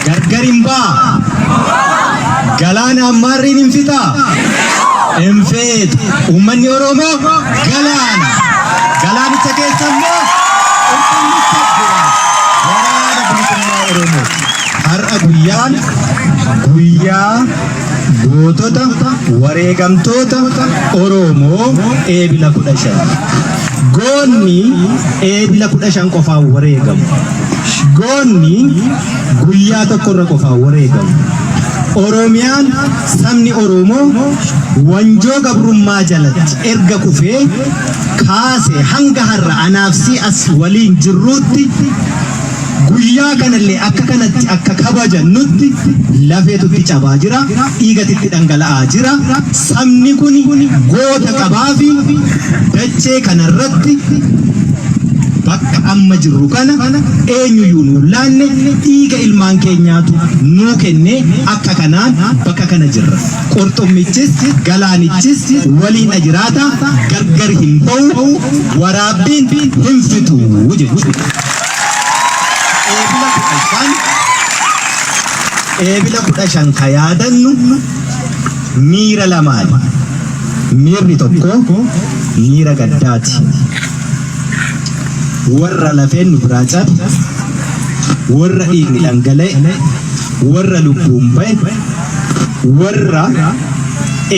gargarimba galana marrin infita infet ummanni oromo galana takeessammo waraana bilisummaa oromo har'a guyyaa gootota wareegamtoota oromoo eebila 15 goonni eebila 15 qofaa wareegamu goonni guyyaa tokkorra qofaa wareegamu oromiyaan sabni oromoo wanjoo gabrummaa jalatti erga kufee kaase hanga har'a anaafsi as waliin jirruutti guyyaa kanallee akka kanatti akka kabajannutti lafeetutti cabaa jira dhiigatitti dhangala'aa jira sabni kun goota qabaafi dachee kanarratti bakka amma jirru kana eenyuyyuu nu laanne dhiiga ilmaan keenyaatu nuu kenne akka kanaan bakka kana jirra qurxummichis galaanichis waliin ajiraata gargar hin ba'u waraabbiin hin fitu jechuudha. Eebila 15 ka yaadannu miira lamaani. Miirri tokko miira gaddaati. Warra lafeen nu biraa cabe, warra dhiigni dhangala'e, warra lubbuun ba'e, warra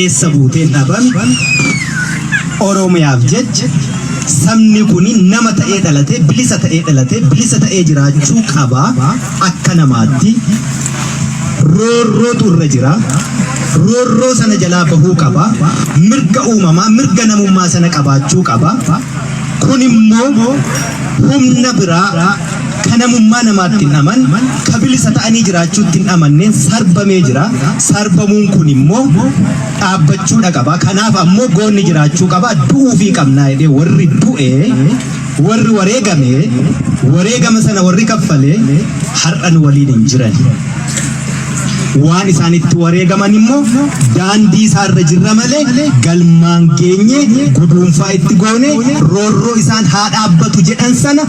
eessa buuteen dhabame Oromiyaaf jecha sabni kuni nama ta'ee dhalatee bilisa ta'ee jiraachuu qaba akka namaatti roorrootu irra jira roorroo sana jalaa bahuu qaba mirga uumamaa mirga namummaa sana qabaachuu qaba kun immoo humna biraa kanamummaa namaatti naman kabilisa ta'anii jiraachuutti amanneen sarbamee jira sarbamuun kun immoo dhaabbachuudha qaba kanaaf ammoo goonni jiraachuu qaba du'uu fi qabnaa jedhee warri du'ee warri wareegama sana warri kaffalee har'an waliin hin jiran waan isaanitti wareegaman immoo daandii isaarra jirra malee galmaan geenye guduunfaa itti goone roorroo isaan haa dhaabbatu jedhan sana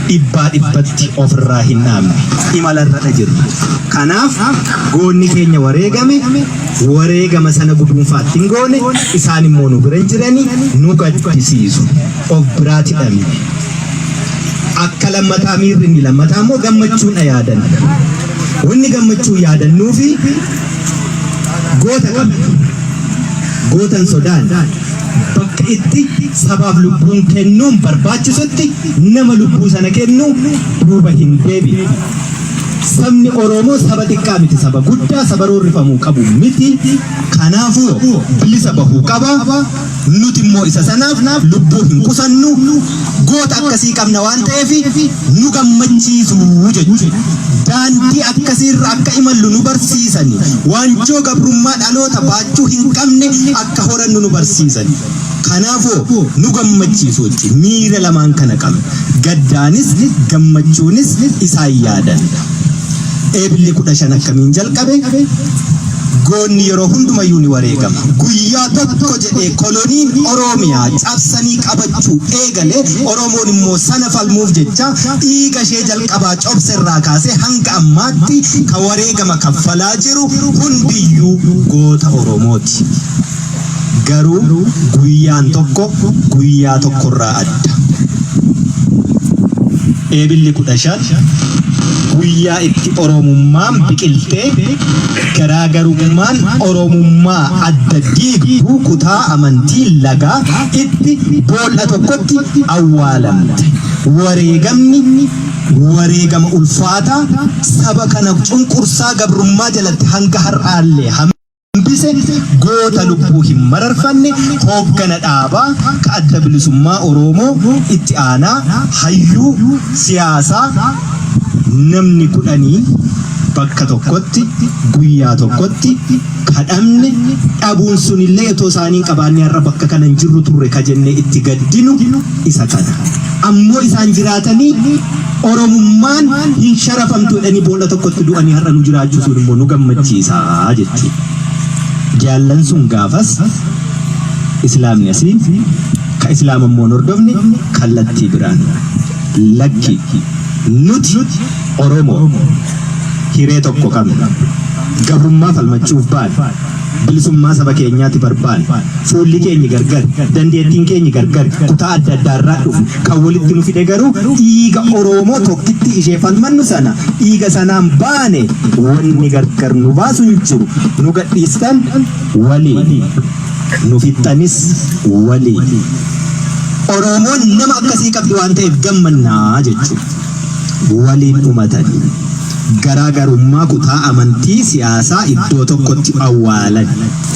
dhibbatti ofirraa hin dhaabne imalarra jirra kanaaf goonni keenya wareegama sana guduunfaatti hin goone isaan immoo nu bira jiranii nu gaddisiisu of biraatti dhabne akka lammataa miirri ni lammataa immoo gammachuun yaadan wanni gammachuu yaadannuu fi goota qabna gootan sodaan bakka itti sabaaf lubbuun kennuun barbaachisutti nama lubbuu sana kennuu duuba hin deebi'u sabni oromoo saba xiqqaa miti saba guddaa saba roorrifamuu qabu miti kanaafuu bilisa bahuu qaba nuti immoo isa sanaaf lubbuu hin qusannu goota akkasii qabna waan ta'eef nu gammachiisu jechuudha daandii akkasiirra akka imallu nu barsiisani wanjoo gabrummaa dhaloota baachuu hin qabne akka horannu nu barsiisani kanaafuu nu gammachiisu miira lamaan kana qabna gaddaanis gammachuunis isaan yaadan eebilli 15 akkamiin jalqabe goonni yeroo hundumayyuu ni wareegama guyyaa tokko jedhee koloniin oromiyaa cabsanii qabachuu eegale oromoon immoo sana falmuuf jecha dhiiga ishee jalqabaa cobserraa kaasee hanga ammaatti ka wareegama kaffalaa jiru hundiyyuu goota oromooti garuu guyyaan tokko guyyaa tokkorraa adda eebilli 15 guyyaa itti oromummaan biqiltee garaagarummaan oromummaa adda diigduu kutaa amantii lagaa itti boolla tokkotti awwaalamte wareegama ulfaataa saba kana cunqursaa gabrummaa jalatti hanga har'aallee hambise goota lubbuu hin mararfanne hooggana dhaabaa ka adda bilisummaa oromoo itti aanaa hayyuu siyaasaa namni 10 bakka tokkotti guyyaa tokkotti kadhamne dhabuun sunillee etoo isaanii qabaannee har'a bakka kana hin jirru turre ka jennee itti gaddinu isa kana ammoo isaan jiraatanii oromummaan hin sharafamtu jedhanii boolla tokkotti du'anii har'a nu jiraachuu sun immoo nu gammachiisaa jechuudha jaallan sun gaafas islaamni asii ka islaam ammoo hordofne kallattii biraan lakki nuti oromoo hiree tokko qabna. Gabrummaa falmachuuf baane. Bilisummaa saba keenyaatti barbaanne. Fuulli keenya gargar, dandeettiin keenya gargar, kutaa adda addaa irraa dhufu kan walitti nu fide garuu dhiiga Oromoo tokkitti ishee falmannu sana dhiiga sanaan baane wanni gargar nu baasu hin jiru. Nu gadhiistan waliin, nu fixxanis waliin. Oromoon nama akkasii qabdi waan ta'eef gammannaa jechuudha. Waliin dhumatanii. Garaagarummaa kutaa amantii siyaasaa iddoo tokkotti awwaalan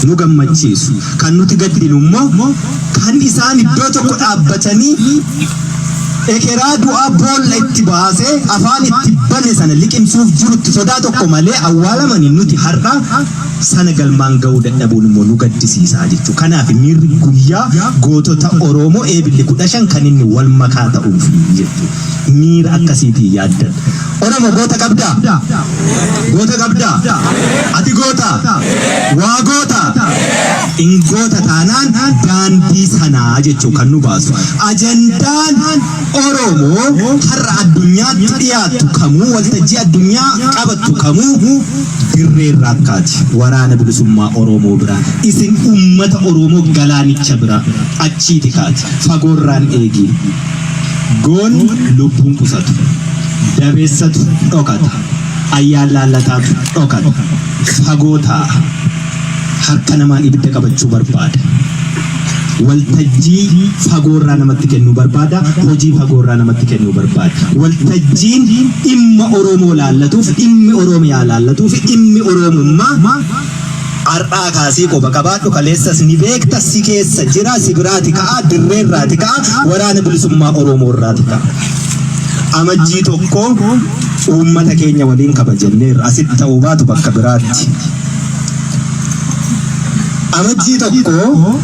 nu gammachiisu. Kan nuti gaddinu immoo kan isaan iddoo tokko dhaabbatanii ekeraa du'aa boolla itti baasee afaan itti bane sana liqimsuuf jirutti sodaa tokko malee awwaalamanii nuti har'a sana galmaan ga'uu dadhabuun immoo nu gaddisiisaa jechuudha. Kanaaf miirri guyyaa gootota Oromoo eebilli 15 kan inni wal makaa ta'uuf jechuudha. Miira akkasiitii yaaddan. Oromoo goota qabdaa? Goota qabdaa? Ati goota? Waa goota? In goota taanaan daandii sanaa jechuu kan nu baasu. Ajandaan Oromoo har'a addunyaatti dhiyaattu kamuu waltajjii addunyaa qabattu kamuu dirree irraa akkaati. Waraana bilisummaa Oromoo bira. Isin uummata Oromoo galaanicha bira achiiti kaati. Fagoorraan eegi. Goon lubbuun qusatu. Dabeessatu dhokata. Ayyaan laallataatu dhokata. Fagoo taa'a. Harka namaan ibidda qabachuu barbaada. Waltajjii fagoorraa namatti kennuu barbaada. Hojii fagoorraa namatti kennuu barbaada. Waltajjiin dhimma Oromoo laallatuuf, dhimmi Oromiyaa laallatuuf, dhimmi Oromummaa har'aa kaasii qoba qabaadhu kaleessas ni beekta si keessa jira si biraati ka'a dirreerraati ka'a waraana bilisummaa Oromoo irraati ka'a. Amajjii tokko uummata keenya waliin kabajanneerra asitti ta'uu baatu bakka biraatti. Amajjii tokko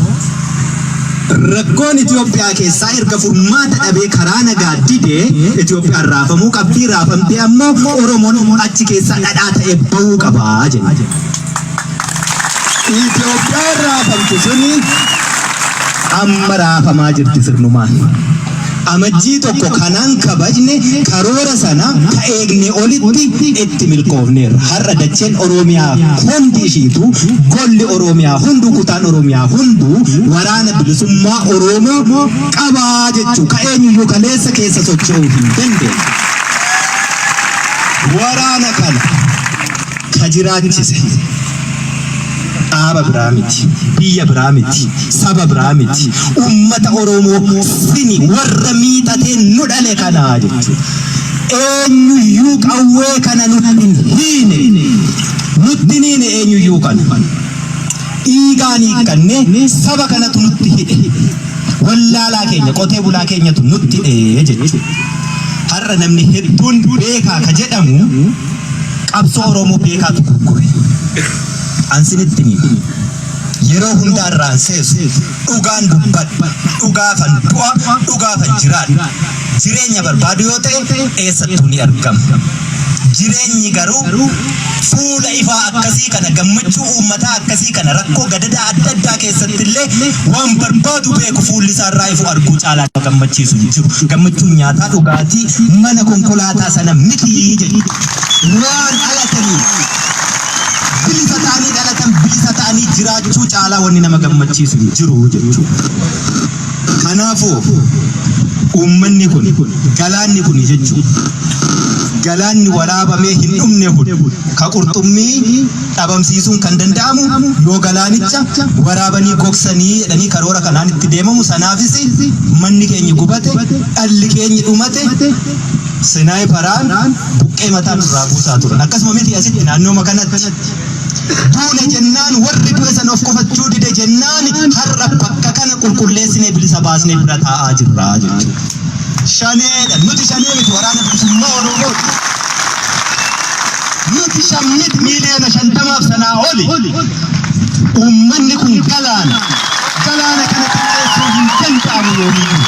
rakkoon Itoophiyaa keessaa erga furmaata dhabee karaa nagaa didee Itoophiyaan raafamuu qabdii raafamtee ammoo Oromoon achi keessaa dhadhaa ta'e bahuu qabaa jenna. Itoophiyaan raafamtu suni amma raafamaa jirti sirnumaan. Amajjii tokko kanaan kabajne karoora sana ka eegne olitti itti milkoofneerra. Har'a dacheen Oromiyaa hundi ishiitu golli Oromiyaa hunduu kutaan Oromiyaa hunduu waraana bilisummaa Oromoo qabaa jechuu ka eenyuyyuu kaleessa keessa socho'uu hin dandeenye. Waraana kana ka jiraachise dhaaba biraa miti, biyya biraa miti, saba biraa miti, uummata Oromoo sini warra miixatee nu dhale kanaa jechuudha. Eenyuyyuu qawwee kana nutti hin hiine, nutti hin hiine eenyuyyuu kana. Dhiigaan hiikkannee saba kanatu nutti hidhe. Wallaalaa keenya qotee bulaa keenyatu nutti hidhe jechuudha. Har'a namni hedduun beekaa ka jedhamu qabsoo Oromoo beekaatu gurgure. Ansinitti ni yeroo hundaa irraan seesu dhugaan dubbadhu dhugaafan du'a dhugaafan jiraadhu jireenya barbaadu yoo ta'e eessattuu ni argama. Jireenyi garuu fuula ifaa akkasii kana gammachuu uummataa akkasii kana rakkoo gadadaa adda addaa keessatti illee waan barbaadu beeku fuulli isaa irraa ifu arguu caalaa gammachiisu hin jiru. Gammachuun nyaataa dhugaatii mana konkolaataa sana miti jedhu waan dhalatanii bilisa ta'anii dhalatan bilisa ta'anii jiraachuu caalaa wanni nama gammachiisu hin jiru jechuudha. Kanaafuu uummanni kun galaanni kun jechuudha. Galaanni waraabamee hin dhumne kun ka qurxummii dhabamsiisuun kan danda'amu yoo galaanicha waraabanii gogsanii jedhanii karoora kanaan itti deemamu sanaafis manni keenya gubate dhalli keenya dhumate sinaayiparaan buqqee mataan irraa buusaa turan. Akkasuma miti asitti naannooma kanatti duune jennaan warri du'e sana of qofachuu dide jennaan har'a bakka kana qulqulleessinee bilisa baasnee bira taa'aa jirra jechuudha. Shaneedha nuti shanee miti waraana bilisummaa Oromooti. Nuti shammit miiliyoona 50 sanaa oli. Uummanni kun galaana kana xiqqeessuu hin danda'amu yoomiyyuu.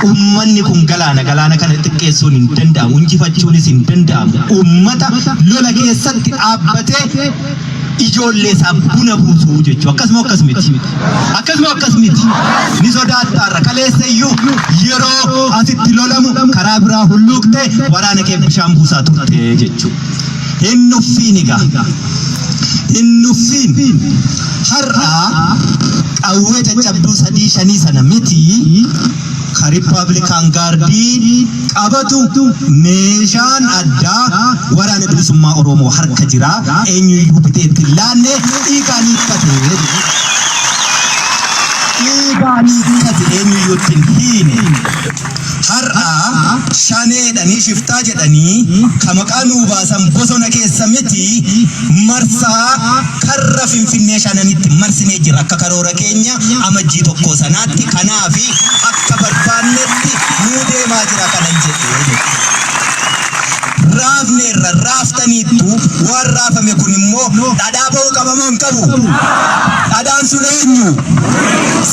Uummanni kun galaana kana xiqqeessuun hin danda'amu injifachuunis hin danda'amu. Uummata lola keessatti dhaabbatee ijoollee isaa buna buusuu jechuudha. Akkasuma miti. Ni sodaataarra kaleessayyuu yeroo asitti lolamu karaa biraa hulluuqte waraana kee bishaan buusaa turte jechuudha. Innuffiin har'aa qawwee caccabduu 3-5 sana miti. Republican Guardiin qabatu meeshaan addaa waraana bilisummaa Oromoo harka jira. Eenyuyyuu biteetti laanne dhiigaan hiikkate eenyuyyuu ittiin hiine. Har'aa shaneedhanii shiftaa jedhanii ka maqaa nuu baasan bosona keessa miti marsaa karra Finfinnee shananitti marsinee jira akka karoora keenya amajjii 1 sanaatti. Kanaafi akka barbaannetti nuu deemaa jira kanan jedhee. Raafneerra raaftaniittu waan raafame kun immoo dhadhaa ba'uu qabamoo hin qabu. Dhadhaan sun eenyu?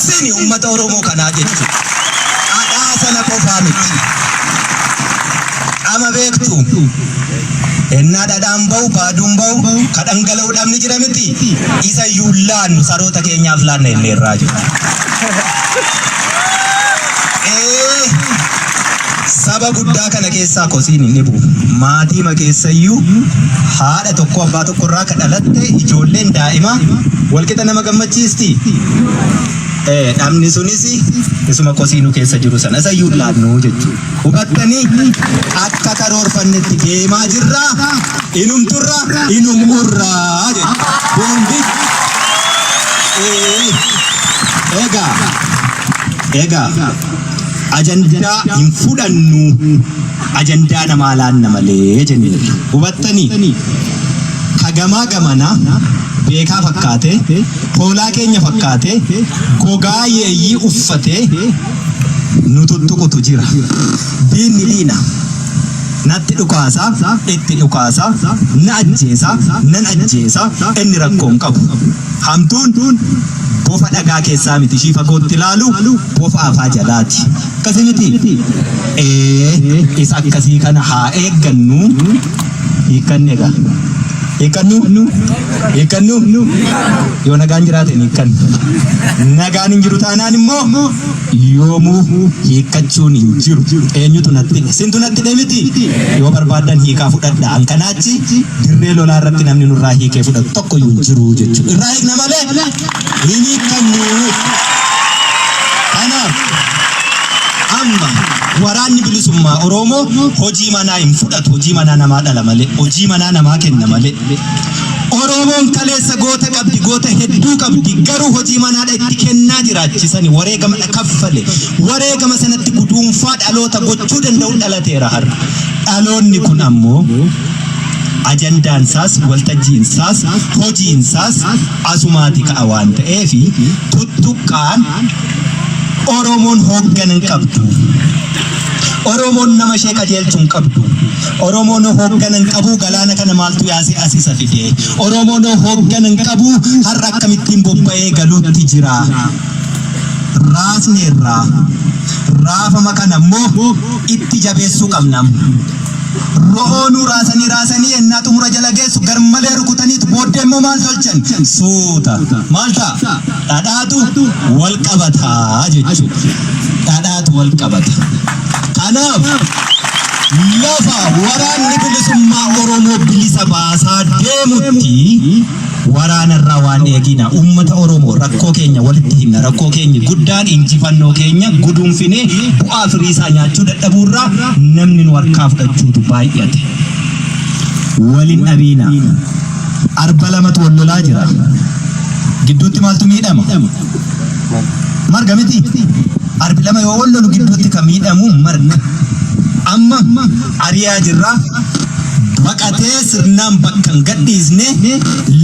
Sini uummata Oromoo kanaa jechuudha. Dhadhaa sana qofaa miti. Ama beektu ennaa dhadhaan ba'u baaduun ba'u ka dhangala'uudhaan ni jira miti. Isa iyyuu laannu saroota keenyaaf laanna illee irraa jiru. Saba guddaa kana keessaa kosiin hin dhibu. Maatii keessayyuu haadha tokko abbaa tokko irraa ka dhalatte ijoolleen daa'ima walqixa nama gammachiisti. Dhamni sunis isuma kosiinuu keessa jiru sana isayyuu laannu jechuudha. Hubattanii akka karoorfannetti deemaa jirra. Inumturra inumurraa jechuudha. Egaa ajandaa hin fudhannu. Ajandaa namaa laanna malee jennee. Hubattanii kagamaa gamana beekaa fakkaate hoolaa keenya fakkaate gogaa yeeyyii uffate nu tuttuqutu jira. Diinni diina natti dhukaasa itti dhukaasa na ajjeesa nan ajjeesa inni rakkoon qabu. Hamtuun bofa dhagaa keessaa miti ishii fagootti ilaalu bofa afaa jalaati. Akkasii miti. Isa akkasii kana haa eeggannu. Hiikkanne egaa. Hiikkannu yoo nagaan jiraate hiikkannu. Nagaan hin jiru taanaan immoo yoomuu hiikkachuun hin jiru. Eenyutu natti sintu natti miti. Yoo barbaadan hiikaa fudhadha. Ankanaachi dirree lolaa irratti namni nurraa hiikee fudhatu tokkoyyuu hin jiru jechuudha. Irraa hiikna malee hin hiikkannu. Kanaaf amma waraanni bilisummaa Oromoo hojii manaa hin fudhatu. Hojii manaa namaa dhala malee, hojii manaa namaa kenna malee. Oromoon kaleessa goota qabdi, goota hedduu qabdi. Garuu hojii manaadha itti kennaa jiraachisanii wareegama kaffale. Wareegama sanatti guduunfaa dhaloota gochuu danda'u dhalateera har'a. Dhaloonni kun ammoo ajandaansaas, waltajjiinsaas, hojiinsaas asumaati ka'a waan ta'eefi tuttuqqaan Oromoon hoogganan qabdu. Oromoon nama ishee qajeelchuun qabdu. Oromoon hoogganan qabu galaana kana maaltu yaasee asisa fide. Oromoon hoogganan qabu har'a akkamittiin bobba'ee galuutti jira. Raasneerraa raafama kana immoo itti jabeessuu qabna. Ro'oonuu raasanii ennaa xumura jala geessu garmalee rukutaniitu booddee immoo maal tolchan? Suuta. Maal ta'a? Dhadhaatu wal qabataa jechuudha. Dhadhaatu wal qabata. Kanaaf lafa waraanni bilisummaa Oromoo bilisa baasaa deemutti waraanarraa waan eegina. Uummata Oromoo rakkoo keenya walitti himna. Rakkoo keenya guddaan injifannoo keenya guduunfinee bu'aa firii isaa nyaachuu dadhabuurraa namni nu harkaa fudhachuutu baay'ate. Waliin dhabiina. Arba lamatu wal lolaa jira. Gidduutti maaltu miidhama? Marga miti. Arbi lama yoo wal lolu gidduutti kan miidhamu marga. Amma ariyaa jirra. Baqatee sirnaan bakka hin gadhiisne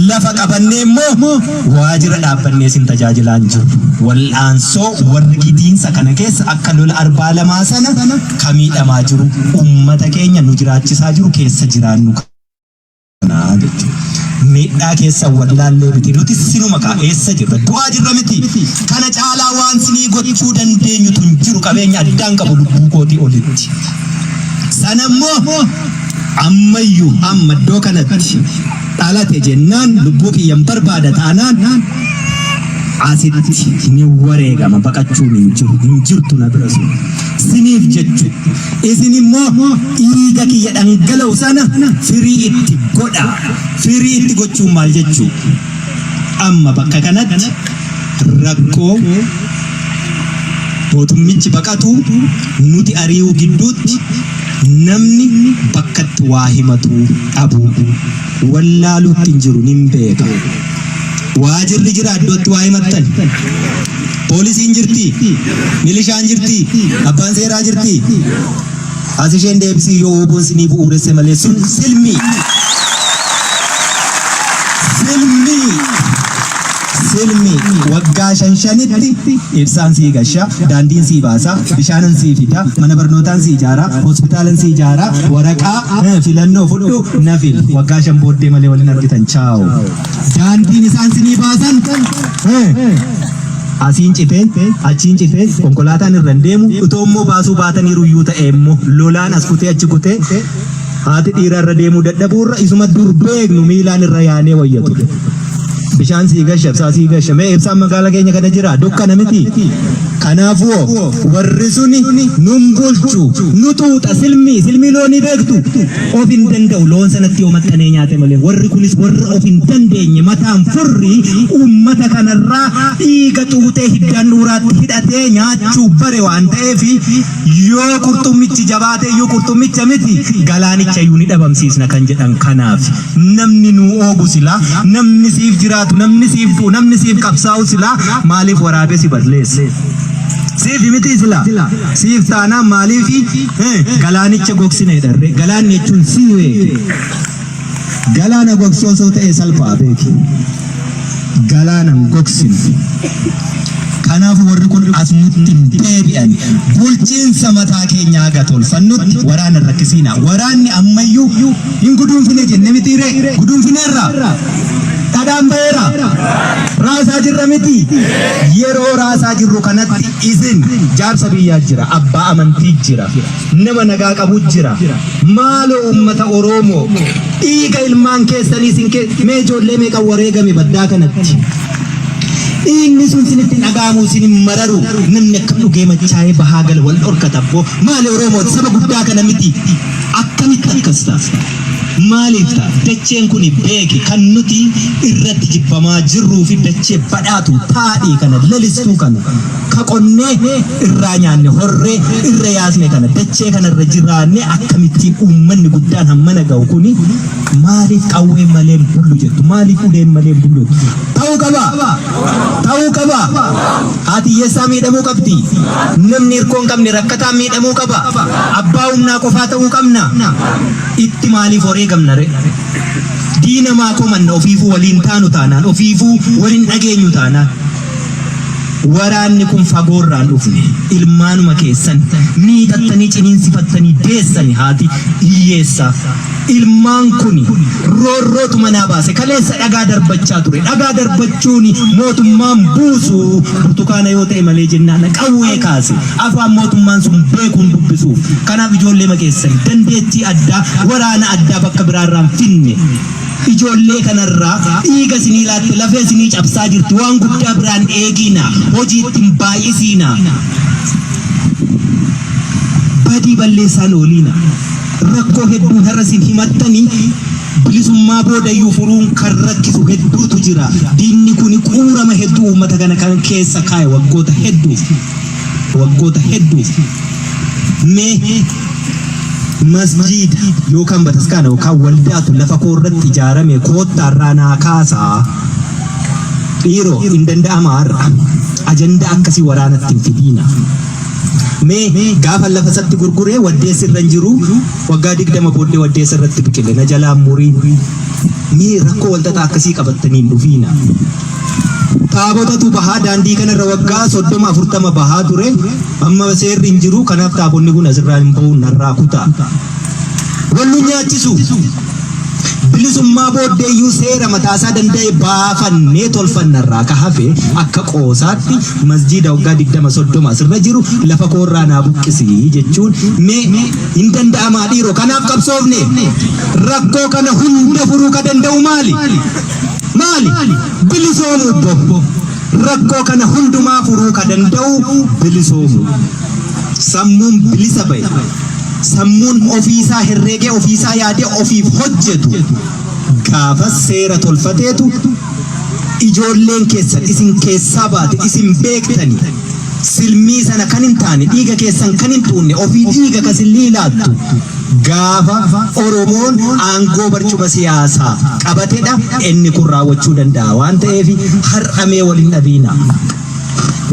lafa qabannee immoo waajjira dhaabbannee sin tajaajilaa jiru. Wal'aansoo warri gidiinsa kana keessa akka lola arbaa lamaa sana kan miidhamaa jiru uummata keenya nu jiraachisaa jiru keessa jiraannu kana jechuudha. Miidhaa keessa wallaallee miti nuti sinuma eessa jirra du'aa jirra miti. Kana caalaa waan sinii gochuu dandeenyutu hin jiru. Qabeenya addaan qabu lubbuu kootii olitti. Sanammoo ammayyuu amma iddoo kanatti dhalate jennaan lubbuu kiyyan barbaada taanaan asitti ni wareegama baqachuun hin jirtu na bira sun siniif jechu isin immoo dhiiga kiyya dhangala'u sana firii itti godha firii itti gochuun maal jechuu amma bakka kanatti rakkoo mootummichi baqatu nuti ari'uu gidduutti namni bakkatti waa himatu dhabu wallaaluutti hin jiru nin beeka waajirri jira iddootti waa himattan poolisiin jirti milishaan jirti abbaan seeraa jirti as isheen deebisii yoo oboon sinii bu'uuresse malee sun silmi waggaa shanitti ibsaan sii gasha daandiin sii baasa bishaanan sii fida mana barnootaan sii ijaara hospitaalan sii ijaara waraqaa filannoo fudhu nafil waggaa shan booddee malee waliin argitan chaawo daandiin isaan sinii baasan asiin citee achiin citee konkolaataan irra deemu utoo immoo baasuu baatanii ruyyuu ta'e immoo lolaan as kutee achi kutee haati dhiira irra deemuu dadhabuurra isuma dur beeknu miilaan irra yaanee wayyatu bishaan sii gasha ibsaa sii gasha mee ibsaan magaalaa keenya kana jira dukkana miti kanaafuu warri suni nun bulchu nu tuuxa silmii loonii beektu of hin danda'u loon sanatti yoo maxxanee nyaate malee warri kunis warra of hin dandeenye mataan furri uummata kanarraa dhiiga tuutee hiddaan dhuuraatti hidhatee nyaachuu bare waan ta'eef yoo qurxummichi jabaatee yoo qurxummicha miti galaanicha iyyuu ni dhabamsiisna kan jedhan kanaaf namni nu oogu sila namni siif jiraatu namni siif du'u namni siif qabsaa'u sila maaliif waraabee si balleesse siif miti sila siif taanaan maaliif galaanicha gogsine dharre galaanni jechuun siiwee galaana gogsoosoo ta'e salphaa beeki galaanan gogsine kanaaf warri kun as nutti deebi'an bulchiinsa mataa keenyaa gatolfannutti waraana rakkisiina waraanni ammayyuu hin guduunfine jenne mitiire guduunfineerra kadaan baheera raasaa jirra miti yeroo raasaa jirru kanatti isin jaarsa biyyaa jira abbaa amantii jira nama nagaa qabu jira maaloo ummata oromoo dhiiga ilmaan keessanii isin mee ijoollee meeqa wareegame baddaa kanatti inni sun sinitti dhagaamu sinin mararu namni akka dhugee machaa'ee bahaa gal wal dhorkatabbo maali oromoo saba guddaa kana miti akkamitti akkas ta'a maaliif ta'a dacheen kun beeki kan nuti irratti jibbamaa jirruu fi dachee badhaatu taadhii kana lalistuu kana ka qonnee irraa nyaanne horree irra yaasne kana dachee kana irra jiraanne akkamittiin uummanni guddaan hammana ga'u kuni maaliif qawwee malee bullu jettu maaliif uleen malee bullu jettu ta'uu qaba haati hiyyeessaa miidhamuu qabdi namni hirkoo hin qabne rakkataa miidhamuu qaba abbaa humnaa qofaa ta'uu qabna itti maaliif horee gamnare diina maa komanna ofiifuu waliin taanu taanaan ofiifuu waliin dhageenyu taanaan waraanni kun fagoorraan dhufne ilmaanuma keessan miidhattanii ciniinsifattanii deessani haati hiyyeessaa ilmaan kun roorrootu manaa baase kaleessa dhagaa darbachaa ture dhagaa darbachuun mootummaan buusu burtukaana yoo ta'e malee jennaan qawwee kaase afaan mootummaan sun beekuun dubbisuuf kanaaf ijoollee makeessan dandeettii addaa waraana addaa bakka biraarraan finne ijoollee kanarraa dhiiga sinii laatte lafee sinii cabsaa jirti waan guddaa biraan eegina hojii ittiin baay'isiina badii balleessaan ooliina rakkoo hedduu har'asin himattanii bilisummaa boodayyuu furuun kan rakkisu hedduutu jira diinni kun quurama hedduu uummata kana kan keessa kaa'e waggoota hedduuf mee masjid yookaan bataskaana yookaan waldaatu lafa koorratti ijaarame koottaarraa naa kaasaa dhiiroo hin danda'ama har'a ajandaa akkasii waraanatti hin fidiina mee gaafa lafa isatti gurguree waddeessi irra hin jiru waggaa 20 booddee waddeessa irratti biqile na jalaan murii mee rakkoo walxaxaa akkasii qabattanii hin dhufiina taabotatu bahaa daandii kanarra waggaa 30-40 bahaa ture amma seerri hin jiru kanaaf taabonni kun asirraa hin bahuun narraa kutaa wallu nyaachisu bilisummaa booddeeyyuu seera mataasaa danda'e baafannee tolfannarraa ka hafe akka qoosaatti masjiida waggaa 20-30 asirra jiru lafa koorraa naa buqqisii jechuun mee hin danda'amaa dhiiroo kanaaf qabsoofne rakkoo kana hunda furuu ka danda'u maali bilisoomuu bobbo rakkoo kana hundumaa furuu ka danda'u bilisoomuu sammuun bilisa bahe sammuun ofiisaa herreegee ofiisaa yaadee ofiif hojjetu gaafa seera tolfateetu ijoolleen keessan isin keessaa baate isin beektanii silmii sana kan hin taane dhiiga keessan kan hin tuunne ofii dhiiga kasilii laattu gaafa Oromoon aangoo barcuma siyaasaa qabatedha inni kun raawwachuu danda'a waan ta'eef har'amee waliin dhabiina.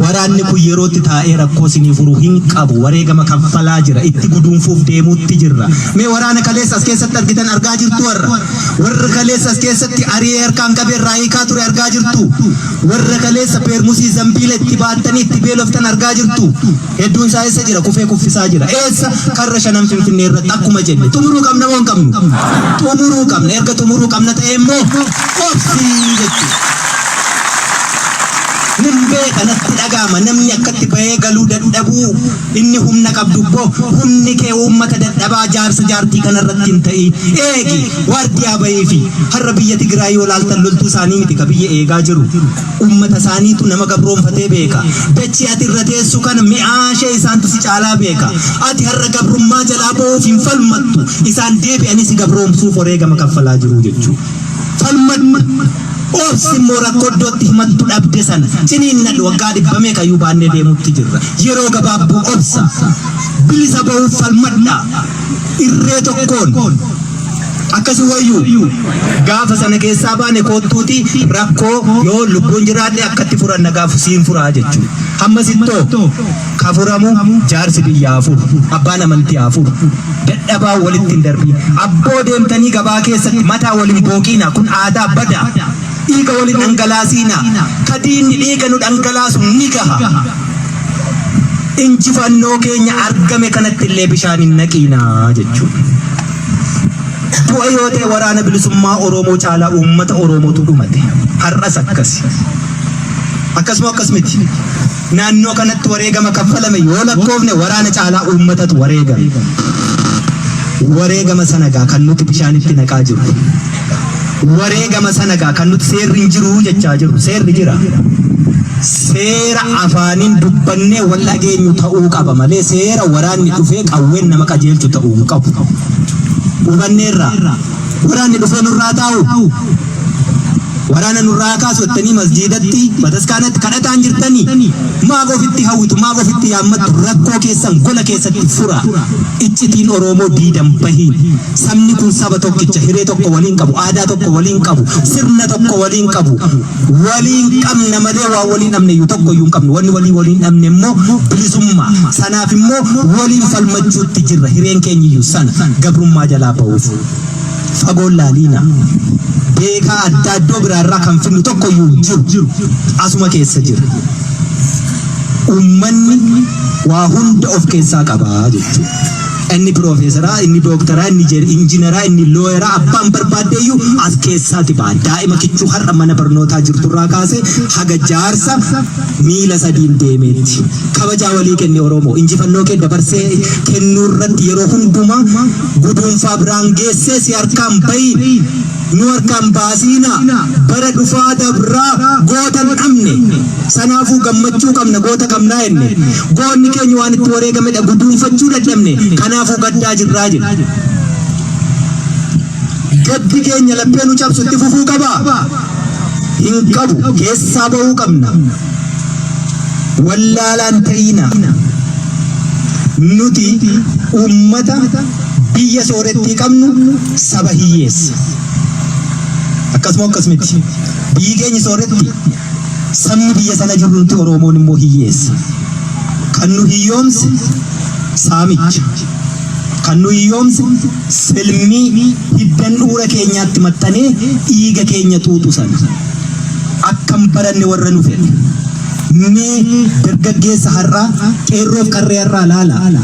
Waraanni kun yerootti taa'ee rakkoo isinii furuu hin qabu wareegama kaffalaa jira itti guduunfuuf deemuutti jirra mee waraana kaleessa as keessatti argitan argaa jirtu warra kaleessa as keessatti ari'ee harkaan qabee irraa hiikaa ture argaa jirtu warra kaleessa peermusii zambiila itti baattanii itti beeloftan argaa jirtu hedduun isaa eessa jira kufee kuffisaa jira eessa karra 5 Finfinnee irratti akkuma jenne xumuruu qabna moo hin qabnu xumuruu qabna erga xumuruu qabna ta'e immoo obsii jechuudha. Nimbe kanatti dhagama namni akkatti bahee galuu dadhabuu inni humna qabdu boo humni kee uummata dadhabaa jaarsa jaartii kanarratti hin ta'i eegi waardiyaa bahee fi har'a biyya Tigraay yoo laaltan loltuu isaanii miti ka biyya eegaa jiru uummata isaaniitu nama gabroonfatee beeka dachii ati irra teessu kana mi'aashee isaantu si caalaa beeka ati har'a gabrummaa jalaa bahuuf hin falmattu isaan deebi'anii si gabroomsuuf wareegama kaffalaa jiru jechuudha falmat obsi mora koddootti himattu dhabde sana ciniinna waggaa 100 kayyuu baannee deemutti jirra yeroo gabaabduu obsa bilisa bahuuf falmadha irree tokkoon akkasii wayyuu gaafa sana keessaa baane koottuuti rakkoo yoo lubbuun jiraadhe akkatti furanna gaafu siin furaa jechuudha hamma sittoo ka furamu jaarsi biyyaa furu abbaan amantii furu dadhabaa walitti hin darbii abboo deemtanii gabaa keessatti mataa waliin booqiina kun aadaa badaa dhiiga waliin dhangalaasiina kadiinni dhiiga nu dhangalaasu ni gaha injifannoo keenya argame kanatti illee bishaan hin naqiinaa jechuudha. Bu'a yoo ta'e waraana bilisummaa Oromoo caalaa uummata Oromootu dhumate har'as akkasuma akkas miti naannoo kanatti wareegama kaffalame yoo lakkoofne waraana caalaa uummatatu wareegama sanagaa kan nuti bishaanitti naqaa jiru wareegama sanagaa kan nuti seerri hin jiru jechaa jiru seerri jira seera afaaniin dubbannee wal dhageenyu ta'uu qaba malee seera waraanni dhufee qawween nama qajeelchu ta'uu hin qabu hubanneerra waraanni dhufee nurraa taa'u waraana nurraa kaasu jettanii masjiidatti bataskaanatti kadhataan jirtanii maaf ofitti hawwitu maaf ofitti yaammattu rakkoo keessan gola keessatti fura iccitiin Oromoo diidan bahiin sabni kun saba tokkicha hiree tokko waliin qabu aadaa tokko waliin qabu sirna tokko waliin qabu waliin qabna malee waa waliin dhabne iyyuu tokko iyyuu hin qabnu wanni waliin dhabne immoo bilisummaa sanaaf immoo waliin falmachuutti jirra hireen keenya iyyuu sana gabrummaa jalaa bahuuf fagoon laaliina beekaa adda addoo biraarraa kan finnu tokko iyyuu jiru asuma keessa jira ummanni waa hunda of keessaa qabaa jechuudha. Inni profeesaraa, inni dooktaraa, inni injineraa, inni looyeraa abbaan barbaaddeeyyuu as keessaati ba'a. Daa'ima kichuu har'a mana barnootaa jirturraa kaasee haga jaarsa miila sadiin deemeetti. Kabajaa walii kenne Oromoo injifannoo kee dabarsee kennuu irratti yeroo hundumaa guduunfaa biraan geessee si harkaan bahi nu harkaan baasiina bara dhufaa dabraa goota dhabne sanaafuu gammachuu qabna goota qabnaa enne goonni keenya waan itti wareegamedha guduunfachuu dadhabne kanaafuu gaddaa jirraa jira gaddi keenya laphee nu cabsu itti fufuu qaba hin qabu keessaa bahuu qabna wallaalaan ta'ina nuti ummata biyya soorettii qabnu saba hiyyeessa akkasumatti biyyi keenya sooretti sabni biyya sana jirrutti Oromoon immoo hiyyeessa kan nu hiyyoomse saamicha kan nu hiyyoomse silmii hiddan dhuura keenyaatti maxxanee dhiiga keenya tuutu sana akkam baranne warra nu fedhe ni dargaggeessa har'aa qeerroof qarree har'aa laala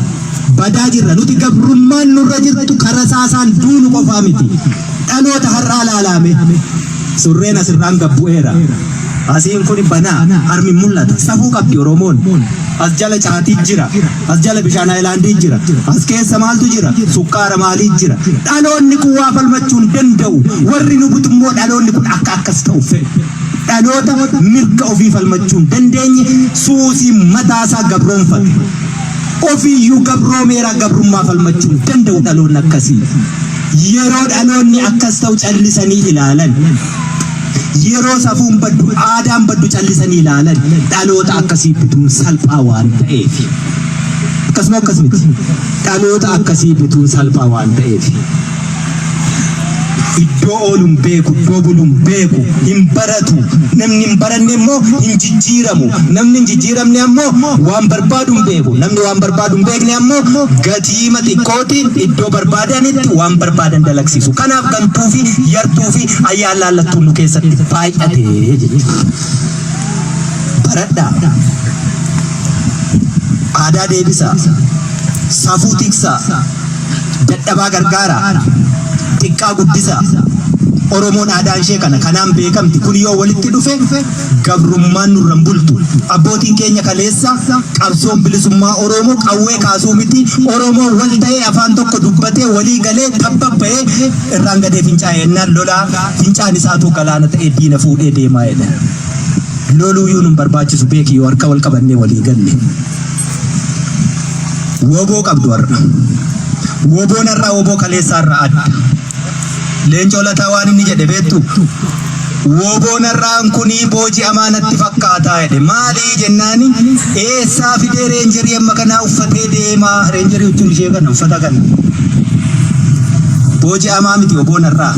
badaa jirra nuti gabrummaan nurra jirtu karasaasaan duunu qofaa miti dhaloota har'aa laalame surreen asirraan gabbu'eera asiin kun banaa harmi mul'ata safuu qabdi Oromoon as jala caatii jira as jala bishaan Haayilaandii jira as keessa maaltu jira sukkaara maalii jira dhaloonni kun waa falmachuu hin danda'u warri nu butummoo dhaloonni kun akka akkas ta'u fedhu dhaloota mirga ofii falmachuu hin dandeenye suusii mataasaa gabroonfate ofiiyyuu gabroomeera gabrummaa falmachuu hin danda'u dhaloonni akkasii yeroo dhaloonni akkas ta'u callisanii ilaalan yeroo safuun baddu aadaan baddu callisanii ilaalan dhaloota akkasii bituun salphaa waan ta'eef akkasuma akkasumatti dhaloota akkasii bituun salphaa waan ta'eef iddoo ooluun beeku iddoo buluun beeku hin baratu namni hin baranne immoo hin jijjiiramu namni hin jijjiiramne ammoo waan barbaaduun beeku namni waan barbaaduun beekne ammoo gatii xiqqootiin iddoo barbaadanitti waan barbaadan dalagsiisu kanaaf gantuu fi yartuu fi ayyaan laallattuun nu keessatti baay'atee jechuudha baradhaa aadaa deebisaa safuu tiksaa dadhabaa gargaaraa xiqqaa guddisa Oromoon aadaan ishee kanaan beekamti kun yoo walitti dhufe gabrummaan nurran bultu abbootiin keenya kaleessa qabsoon bilisummaa Oromoo qawwee kaasuu miti Oromoo wal ta'ee afaan tokko dubbatee walii galee tabbaba'ee irraan gadee fincaa'ee ennaan lolaa fincaan isaatu galaana ta'ee diina fuudhee deemaa jedha loluuyyuu nun barbaachisu beeki yoo harka wal qabannee walii galle woboo qabdu har'a woboon irraa woboo kaleessaa irraa adda leencoo lataa waan inni jedhe beektu woboon irraan kunii boojii amaanatti fakkaataa jedhe maalii jennaani eessaa fidee reenjerii amma kanaa uffatee deemaa reenjerii wajjin ishee kana uffata kana boojii amaa miti woboon irraa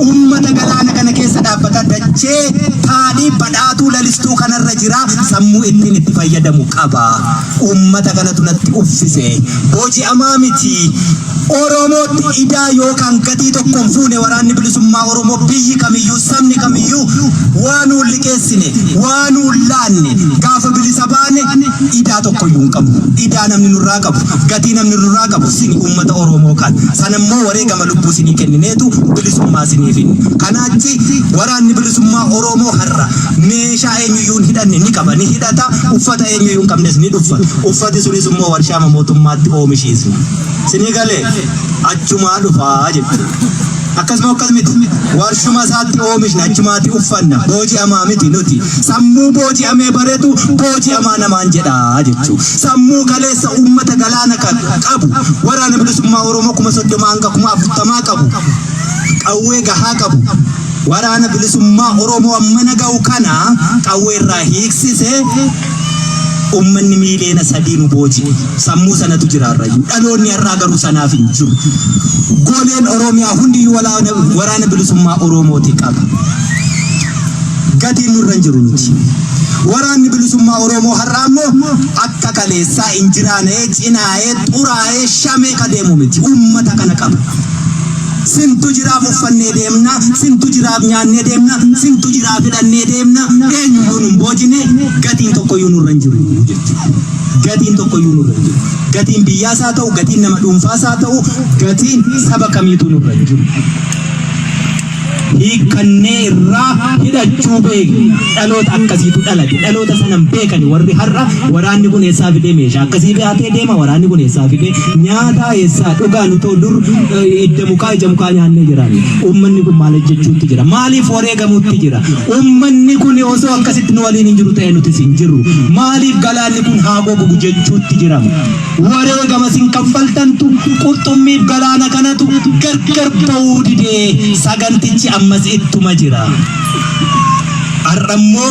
ummata galaana kana keessa dhaabbata dachee taadhii badhaatuu lalistuu kanarra jira sammuu ittiin itti fayyadamu qaba ummata kanatu natti uffise boojii amaa miti Oromootti idaa yookaan gatii tokkoon fuune waraanni bilisummaa Oromoo biyyi kamiyyuu sabni kamiyyuu waan liqeessine waan laanne gaafa bilisa baane idaa tokkoyyuu hin qabu idaa namni nurraa qabu gatii namni nurraa qabu sini ummata Oromoo kan sanammoo wareegama lubbuu sinii kennineetu bilisummaa siniif kanaachi waraanni bilisummaa Oromoo har'a meeshaa eenyuyyuu hin hidhanne ni qaba ni hidhata uffata eenyuyyuu hin qabnes ni dhuffa uffati sunis immoo warshaa mootummaatti oomishiisna sinii galee achumaa dhufaa jechuudha akkasuma akkasumatti warshuma isaatti oomishna achumaatti uffanna booji'amaa miti nuti sammuu booji'amee bareedu booji'amaa namaan jedhaa jechuudha sammuu kaleessa uummata galaana qabu waraana bilisummaa Oromoo 30 hanga 40 qabu qawwee gahaa qabu waraana bilisummaa Oromoo ammana ga'u kana qawwee irraa hiiksisee ummanni miileena sadiinu booji sammuu sanatu jiraarrayu dhaloonni irraa garuu sanaaf hin jiru goleen Oromiyaa hundi waraana bilisummaa Oromooti qaba gatiin nurra jiru nuti waraanni bilisummaa Oromoo har'a ammoo akka kaleessaa injiraanee cinaayee xuraayee shamee kadeemu miti ummata kana qaba sintu jiraaf uffannee deemna sintu jiraaf nyaannee deemna sintu jiraaf hidhannee deemna eenyuyyuu nun boojine gatiin tokkoyyuu nurra hin jiru gatiin tokkoyyuu nurra hin jiru gatiin biyyaas haa ta'u gatiin nama dhuunfaas haa ta'u gatiin saba kamiitu nurra hin jiru hiikannee irraa hidhachuu beekna dhaloota akkasiitu dhalate dhaloota sanan beekani warri har'a waraanni kun eessaa fidee meeshaa akkasii baatee deema waraanni kun eessaa fidee nyaata eessaa dhugaa nu ta'u dur ija mukaa nyaannee jirani ummanni kun maal jechuutti jira maaliif wareegamuutti jira ummanni kun osoo akkasitti nu waliin hin jiru ta'e nutis hin jiru maaliif galaanni kun haa gogu jechuutti jira wareegama sin kaffaltantu qurxummiif galaana kanatu gargar ba'uu didee sagantichi ammas ittuma jira arrammoo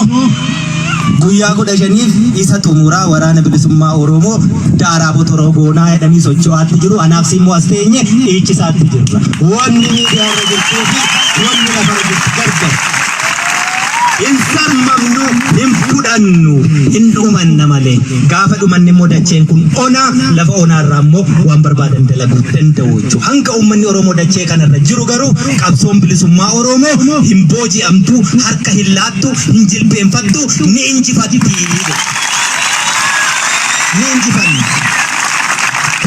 guyyaa 15 isa xumuraa waraana bilisummaa Oromoo daaraa botoroo goonaa jedhanii socho'aatti jiru anaaf simmoo as teenye dhiichisaatti jirra wanni miidiyaa irra jirtuu fi wanni lafa irra jirtu gargar insamamnu nimfudannu indumanna male gaafa dhumanne immoo dacheen kun ona lafa onaarraa immoo waan barbaadan dalaguu danda'u jechuudha hanga uummanni Oromoo dachee kanarra jiru garuu qabsoon bilisummaa Oromoo hin booji'amtu harka hin laattu hin jilbeenfattu ni injifatti ni injifanni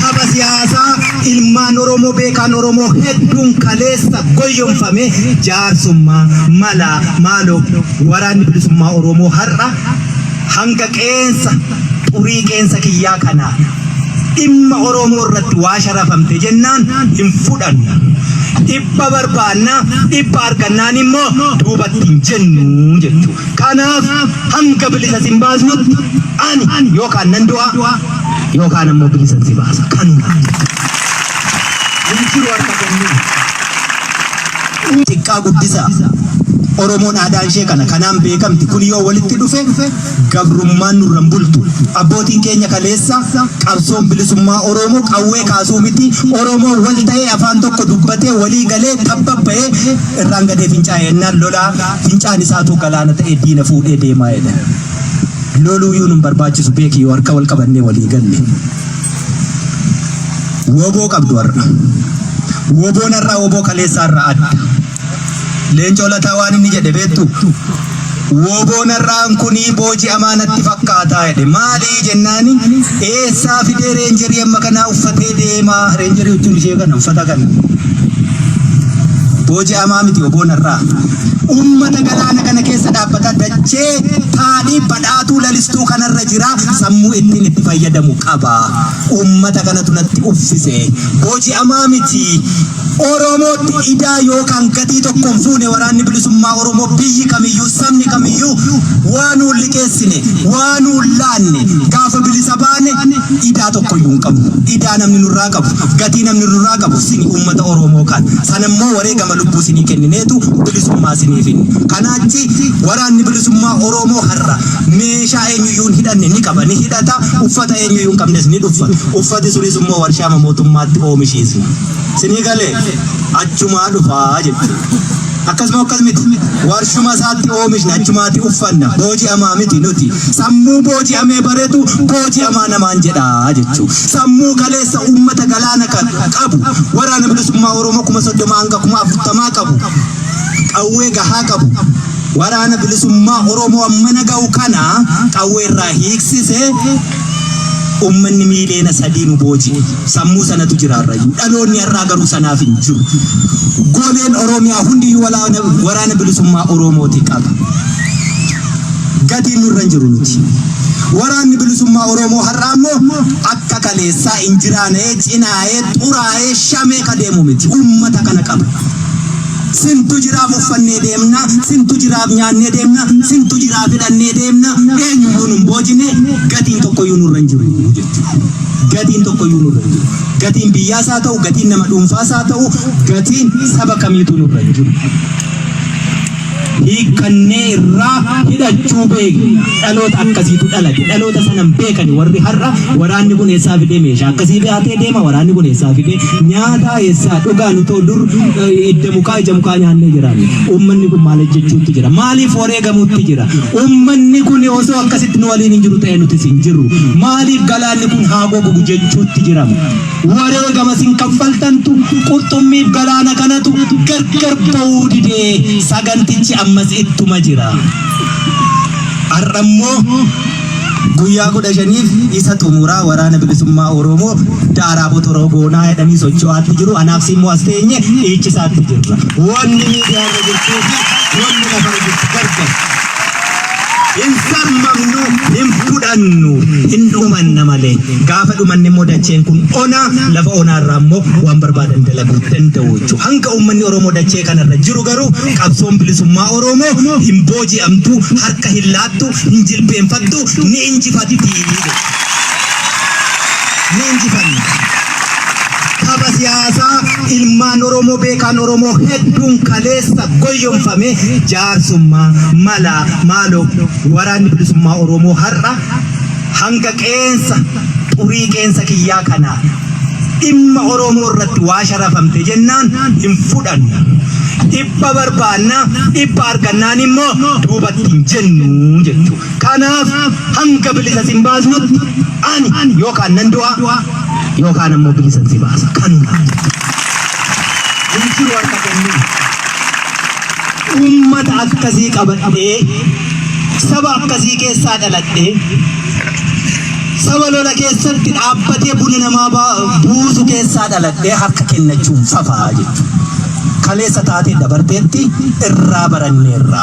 tapha siyaasaa ilmaan Oromoo beekan Oromoo hedduun kaleessa goyyomfame jaarsummaa mala maaloo waraanni bilisummaa Oromoo har'a hanga qeensa xurii qeensa kiyyaa kanaa dhimma Oromoo irratti waa sharafamte jennaan hin fudhannu. Dhibba barbaanna dhibba argannaan immoo duubatti hin jennu jechuudha. Kanaaf hanga bilisa sin baasnutti ani yookaan nan du'a yookaan ammoo bilisa si baasa. Kanuma. Injiru harka kennuu. Xiqqaa guddisaa. Oromoon aadaan ishee kanaan beekamti. Kun yoo walitti dhufe gabrummaan nurraan bultu. Abbootiin keenya kaleessa qabsoon bilisummaa Oromoo qawwee kaasuu miti. Oromoo wal ta'ee afaan tokko dubbatee walii galee tabbaba'ee irraan gadee fincaa'ee ennaan lolaa fincaan isaatu galaana ta'ee diina fuudhee deemaa jedha. Loluuyyuu nun barbaachisu beeki yoo harka wal qabannee walii galle. Woboo qabdu har'a. Woboon har'aa woboo kaleessaa irraa adda. Leencoo lataa waan inni jedhe beektu woboon irraan kunii boojii amaanatti fakkaataa jedhe maalii jennaani eessaa fidee reenjerii amma kanaa uffatee deemaa reenjerii jechuun ishee kana uffata kana boojii amaa miti woboon irraa ummata galaana kana keessa dhaabbata dachee taanii badhaatuu lalistuu kanarra jira sammuu ittiin itti fayyadamu qaba ummata kanatu natti uffise boojii amaa miti. Oromootti idaa yookaan gatii tokkoon fuune waraanni bilisummaa Oromoo biyyi kamiyyuu sabni kamiyyuu waan nuun liqeessine waan nuun laanne gaafa bilisa baane idaa tokkoyyuu hin qabu. Idaa namni nurraa qabu gatii namni nurraa qabu sini uummata Oromoo kan sanammoo wareegama lubbuu sinii kennineetu bilisummaa siniif hin. Kanaachi waraanni bilisummaa Oromoo har'a meeshaa eenyuyyuu hin hidhanne ni qaba ni hidhata uffata eenyuyyuu hin qabnes ni dhuffa uffati sunis immoo warshaa mootummaatti oomishiisu. Sinii galee achumaa dhufaa jechuudha. Akkasuma miti warshuma isaatti oomishna achumaatti uffanna booji'amaa miti nuti sammuu booji'amee bareetu booji'amaa namaan jedhaa jechuudha. Sammuu kaleessa uummata galaana qabu waraana bilisummaa Oromoo 30 hanga 40 qabu qawwee gahaa qabu waraana bilisummaa Oromoo ammana ga'u kana qawwee irraa hiiksisee ummanni miileena sadiinu booji sammuu sanatu jiraarrayu dhaloonni irraa garuu sanaaf hin jiru. Goleen Oromiyaa hundi waraana bilisummaa Oromooti qaba. Gatiin nurra hin jiru nuti. Waraanni bilisummaa Oromoo har'aa immoo akka kaleessaa injiraanee cinaayee xuraayee shamee kadeemu miti ummata kana qaba. Sintu jiraaf uffannee deemna, sintu jiraaf nyaannee deemna, sintu jiraaf hidhannee deemna. Eenyuyyuu nun boojine gatiin tokkoyyuu nurra hin jiru jechuudha. Gatiin tokkoyyuu nurra hin jiru. Gatiin biyyaas haa ta'u, gatiin nama dhuunfaas haa ta'u, gatiin saba kamiitu nurra hin jiru. Hiikkannee irraa hidhachuu beekna. Dhaloota akkasiitu dhalate. Dhaloota sanan beekani warri har'a waraanni kun eessaa fidee meeshaa akkasii baatee deema waraanni kun eessaa fidee nyaata eessaa dhugaa nu ta'u dur ija mukaa nyaannee jiraani. Uummanni kun maal jechuutti jira? Maaliif wareegamuutti jira? Uummanni kun osoo akkasitti nu waliin hin jiru ta'e nuti hin jirru. Maaliif galaanni kun haa gogu jechuutti jirama? Wareegama sin kaffaltantu qurxummiif galaana kanatu gargar ba'uu didee sagantichi ammas ittuma jira. Har'ammoo guyyaa 15 isa xumuraa waraana bilisummaa Oromoo daaraa botoroo goonaa jedhanii socho'aatti jiru. Anaaf simmoo as teenye dhiichisaatti jirra. Wanni miidiyaa irra jirtuu fi wanni lafa irra jirtu gargar. Hin sammamnu hin fudhannu hin dhumanna malee gaafa dhumanne immoo dacheen kun ona lafa onaarraa immoo waan barbaadan dalaguu danda'u jechuudha. Hanga uummanni Oromoo dachee kanarra jiru garuu qabsoon bilisummaa Oromoo hin booji'amtu harka hin laattu hin jilbeenfattu ni injifatti. Ni injifanna. Tapha siyaasaa ilmaan Oromoo beekan Oromoo hedduun kaleessa goyyomfame jaarsummaa mala maaloo waraanni bilisummaa Oromoo har'a hanga qeensa xurii qeensa kiyyaa kanaa dhimma Oromoo irratti waa sharafamte jennaan hin fudhannu. Dhibba barbaanna dhibba argannaan immoo duubatti hin jennu jechuudha. Kanaaf hanga bilisa sin baasnutti ani yookaan nan du'a yookaan ammoo bilisa si baasa. Kanuma. Injiru harka kennuu. Uummata akkasii qabadhee saba akkasii keessaa dhaladhee sabalola keessatti dhaabbatee buna namaa buusu keessaa dhaladhee harka kennachuun fafaa jechuudha. Kaleessa taatee dabarteetti irraa baranneerra.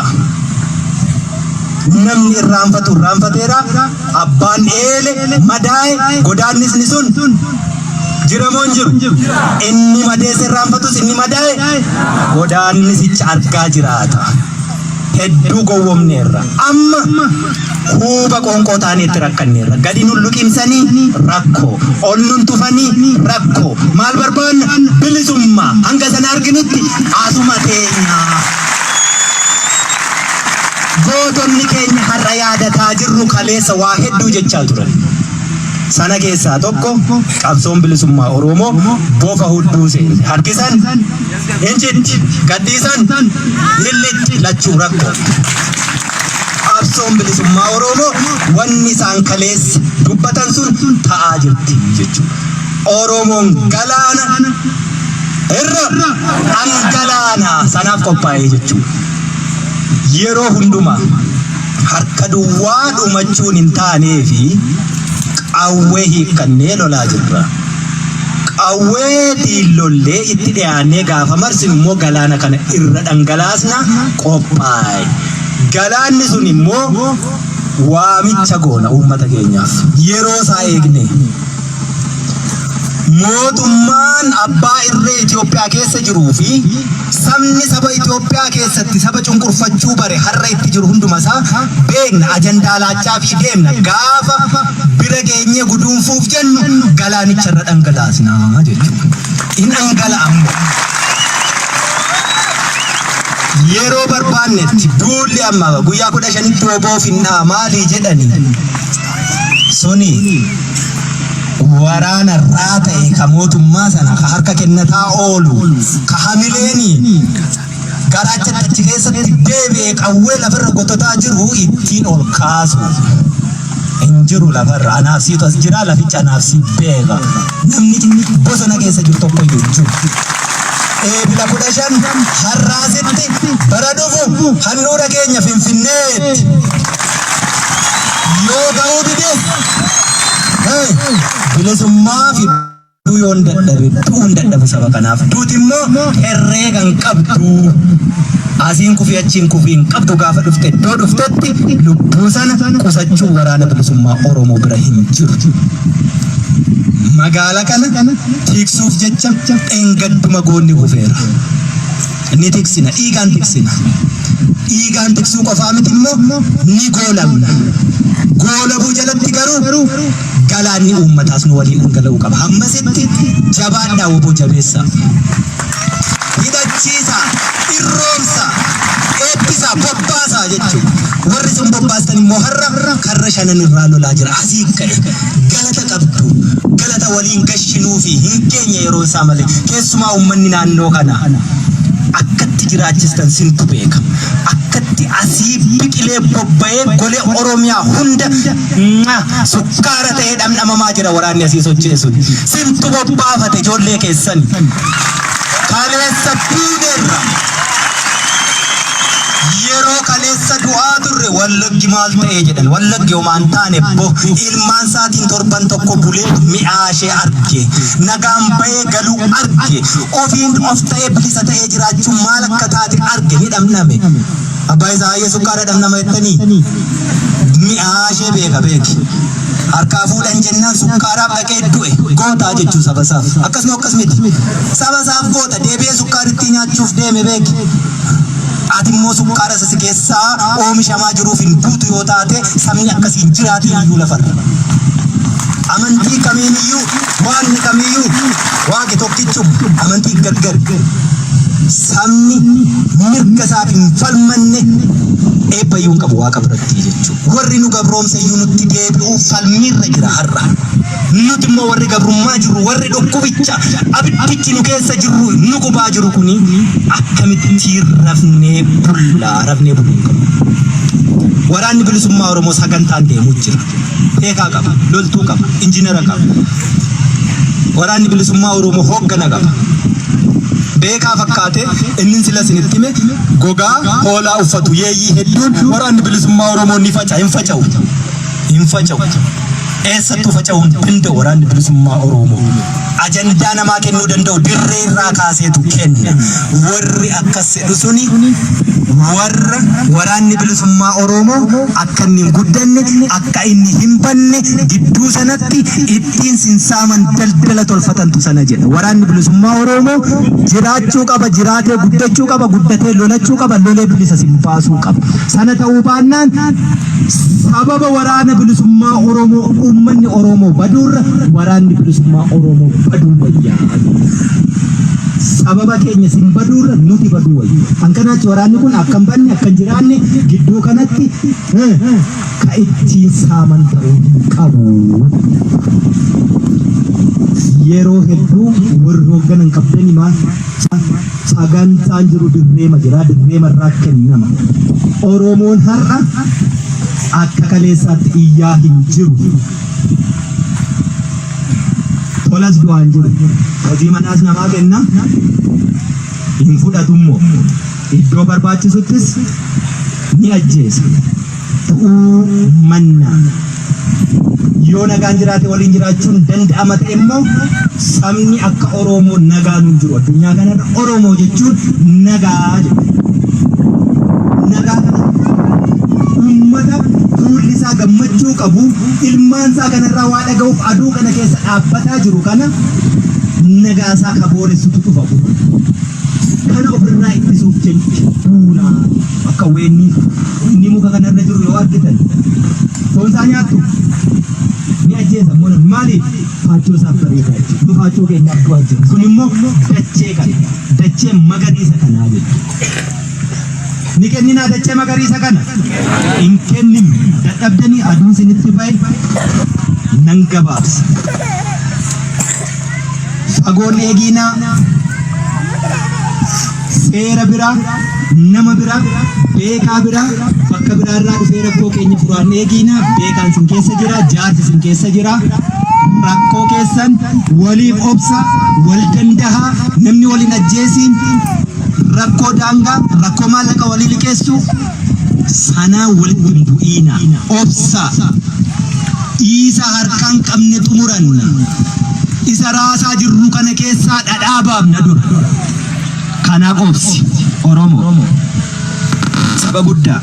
Namni irraanfateera abbaan eele madaa'e godaannisni sun jiramoon jiru inni madeesse irraanfatus inni madaa'e godaannisicha argaa jiraata. Hedduu gowwomneerra amma huuba qoonqoo taaneetti rakkanneerra. Gadi nun luqimsanii rakkoo ol nun tufanii rakkoo maal barbaanna bilisummaa hanga sana arginutti asuma teenya. Gootonni keenya har'a yaadataa jirru kaleessa waa hedduu jechaa turan. Sana keessaa tokko qabsoon bilisummaa Oromoo bofa hudduu seente. Harkisan injitti gaddiisan lillitti lachuu rakkoo. Qabsoon bilisummaa Oromoo wanni isaan kaleessa dubbatan sun ta'aa jirti jechuudha. Oromoon galaana irra dhangalaana sanaaf qophaa'ee jechuudha. Yeroo hundumaa harka duwwaa dhumachuun hin taaneefi qawwee hiikkannee lolaa jirra. Qawwee diillollee itti dhiyaannee gaafa marsinu immoo galaana kana irra dhangalaasna qophaa'e. Galaanni sun immoo waamicha goona uummata keenyaaf yeroo isaa eegne. Mootummaan abbaa irree Itoophiyaa keessa jiruu fi sabni saba Itoophiyaa keessatti saba cunqurfachuu bare har'a itti jiru hundumasaa beekna ajandaa laachaa fi deemna. Gaafa bira geenyee guduunfuuf jennu galaanicha irra dhangalaasna jechuudha. In dhangala'ammo. Yeroo barbaannetti duulli amma guyyaa 15 rooboof hinnaa maalii jedhani suni waraana irraa ta'e ka mootummaa sana ka harka kennataa oolu ka hamileeni garaachatti achi keessatti deebi'ee qawwee lafarra gototaa jiru ittiin ol kaasu hin jiru lafarra. Anaaf siitu as jira laficha anaaf si beeka. Namni bosona keessa jiru tokko iyyuu jiru. Eebila 15 har'aasitti bara dhufu handhuura keenya Finfinneetti yoo ga'uu dide bilisummaa fi yoon dadhabe duun dadhabu saba kanaaf duuti immoo herreegan qabdu asiin kufi achiin kufiin qabdu gaafa dhufte iddoo dhuftetti lubbuu sana qusachuu waraana bilisummaa Oromoo bira hin jiru. Magaala kana tiksuuf jecha engadduma goonni kufeera. Ni tiksina dhiigaan tiksina. Dhiigaan tiksuu qofaa miti immoo ni goolamna. Goolabuu jalatti garuu galaanni uummataas nu waliin dhangala'uu qaba. Hammasitti jabaadhaa woboo jabeessa. Hidhachiisa, irroomsa, eebbisa, bobbaasaa jechuudha. Warri sun bobbaastan immoo har'a karra shanan irraa lolaa jira. Asii ka'e galata qabdu. Galata waliin gashinuu fi hin keenya yeroo isaa malee keessumaa uummanni naannoo kana akkatti jiraachistan sintu beeka. Akkatti asii biqilee bobba'ee golee Oromiyaa hunda sukkaara ta'ee dhamdhamamaa jira waraanni asii socheessu. Sintu bobbaafate ijoollee keessan. Kaleessa duuneerra. Yeroo kaleessa du'aa turre wallaggi maal ta'ee jedhan. Wallaggi homaan taane ilmaan isaatiin torban tokko bulee mi'aashee arge. Nagaan bahee galuu arge. Ofiin of ta'ee bilisa ta'ee jiraachuun maal akka taate arge ni dhamdhame. Abbaa isaa hayyee sukkaara dhamdhama jettanii mi'aashee beeki. Harkaa fuudhan jennaan sukkaaraaf dhaqee du'e gootaa jechuu saba isaaf. Akkasuma akkasumatti saba isaaf goota deebi'ee sukkaaritti nyaachuuf deeme beeki. Ati immoo sukkaara isa keessaa oomishamaa jiruuf hin buutu yoo taate sabni akkasiin jiraatu iyyuu lafarra. Amantii kamiiniyyuu waan kamiiyyuu waaqni tokkichum amantii gargar. Sabni mirga isaaf hin falmanne eebbayyuun qabu waaqa biratti jechuudha. Warri nu gabroomse iyyuu nutti deebi'uu falmiirra jira har'a. Nuti immoo warri gabrummaa jiru warri dhukkubicha abiddichi nu keessa jiru nu gubaa jiru kuni akkamitti rafnee buluu qabu. Waraanni bilisummaa Oromoo sagantaan deemuu jira. Beekaa qaba, loltuu qaba, injiinera qaba. Waraanni bilisummaa Oromoo hooggana qaba. Beekaa fakkaate inni sila sinitti hime gogaa hoolaa uffatu yeeyyii hedduun waraanni bilisummaa Oromoo ni faca'a hin faca'u. eessattuu faca'uun danda'u waraanni bilisummaa Oromoo. Ajandaa namaa kennuu danda'u dirree irraa kaaseetu kenna. Warri akkas jedhu suni warra waraanni bilisummaa Oromoo akka inni hin guddanne akka inni hin banne gidduu sanatti ittiin sinsaaman daldala tolfatantu sana jedha. Waraanni bilisummaa Oromoo jiraachuu qaba, jiraatee guddachuu qaba, guddatee lolachuu qaba, lolee bilisa baasuu qaba. Sana ta'uu baannaan sababa waraana bilisummaa Oromoo uummanni Oromoo baduurra waraanni bilisummaa Oromoo baduu wayyaa. Sababa keenya sin baduurra nuti baduu wayya. Hanqanaachi waraanni kun akkan banne akkan jiraanne gidduu kanatti ka ittiin saaman ta'uu qabu. Yeroo hedduu warri hoogganan qabdanii maal sagantaan jiru dirreema jira, dirreema irraa kennama. Oromoon har'a akka kaleessaatti iyyaa hin jiru. Tolas du'aan jiru. Hojii manaas namaa kenna. Hin fudhatummoo iddoo barbaachisuttis ni ajjeesa. Ta'uu manna. Yoo nagaan jiraate waliin jiraachuun danda'ama ta'e immoo sabni akka Oromoo nagaan hin jiru. Addunyaa kanarra Oromoo jechuun nagaa jedhu. Nagaa uummata fuulli isaa gammachuu qabu, ilmaan isaa kanarraa waa dhaga'uuf aduu kana keessa dhaabbataa jiru kana nagaa isaa ka booressutu dhufa. Kana ofirraa ittisuuf jecha duulaa akka weenni muka kanarra jiru yoo argitan foon isaa nyaattu ni ajjeesa moona maaliif faachoo isaaf bareedaa jechuudha. Nu faachoo keenyaaf du'aa jiru. Kun immoo dachee magariisa kanaa jechuudha. Ni kenninaa dachee magariisa kana hin kennin dadhabdanii aduun sinitti bahe nan gabaabsa. Fagoon eeginaa seera biraa nama biraa beekaa biraa bakka biraa irraa dhufee rakkoo keenya furaan eeginaa beekaan sin keessa jira, jaarsi sin keessa jira. Rakkoo keessan waliif obsa, wal dandahaa, namni waliin ajjeesiin rakkoo daangaa, rakkoo maallaqa walii liqeessu sanaa walitti hin bu'iina. Obsa isa harkaan qabne xumuranna. Isa raasaa jirru kana keessaa dhadhaabaafna dura. Kanaaf obsi Oromoo saba guddaa.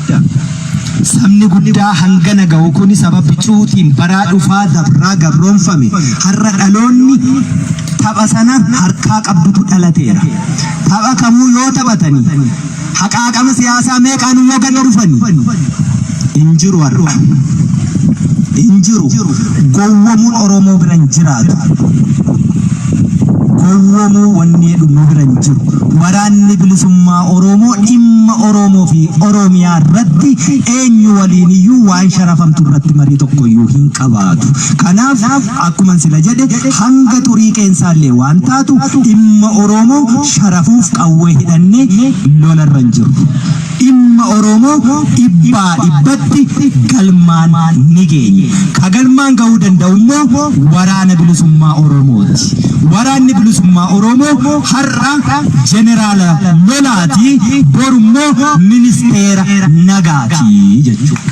Sabni guddaa hangana ga'u kuni sababa cuutiin baraa dhufaa dabraa gabroonfame har'a dhaloonni tapha sana harkaa qabdutu dhalateera. Tapha kamuu yoo taphatanii haqaaqama siyaasaa meeqaan yoo gana dhufanii hin jiru har'a. Hin jiru. Gowwamuun Oromoo bira hin jiraatu. Gowwamuu wanni dhumuu bira hin jiru. Waraanni bilisummaa Oromoo dhimma Oromoo fi Oromiyaa irratti eenyu waliin iyyuu waan sharafamtu irratti marii tokko iyyuu hin qabaatu. Kanaaf akkuma sila jedhe hanga xurii qeensaallee waan taatu dhimma Oromoo sharafuuf qawwee hidhannee lola irra hin jiru. Dhimma Oromoo dhibbaa dhibbatti galmaan ni geenya. Ka galmaan ga'uu danda'u immoo waraana bilisummaa Oromooti. Waraanni bilisummaa Oromoo har'a jeneraala lolaati, borummoo ministeera nagaati jechuudha.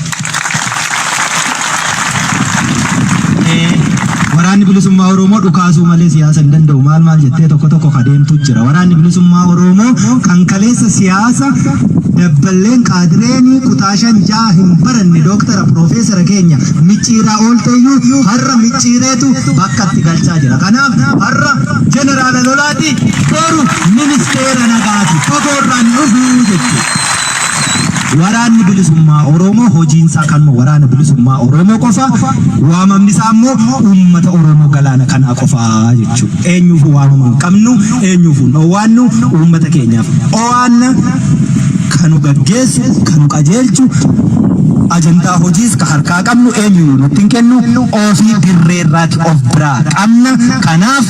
Waraanni bilisummaa Oromoo dhukaasuu malee siyaasa hin danda'u. Maal jettee tokko kadeemtu jira. Waraanni bilisummaa Oromoo kan kaleessa siyaasa dabballeen kaadireenii kutaa 5 hin baranne dooktara piroofeesara keenya micciiraa oolteeyyuu har'a micciireetu bakkatti galchaa jira. Kanaaf har'a jeneraala lolaati, boru ministeera nagaati. Fogoorraan dhufuu jechuudha. Waraanni bilisummaa Oromoo hojiinsaa kanuma waraana bilisummaa Oromoo qofa, waamamni isaa immoo uummata Oromoo galaana kanaa qofaa jechuudha. Eenyuuf waamama hin qabnu, eenyuuf hin dhoowwaannu, uummata keenyaaf owaanna kanu gaggeessu, kanu qajeelchu, ajandaa hojiis ka harkaa qabnu eenyu nutti hin kennu, ofii dirreerraati of biraa qabna. Kanaaf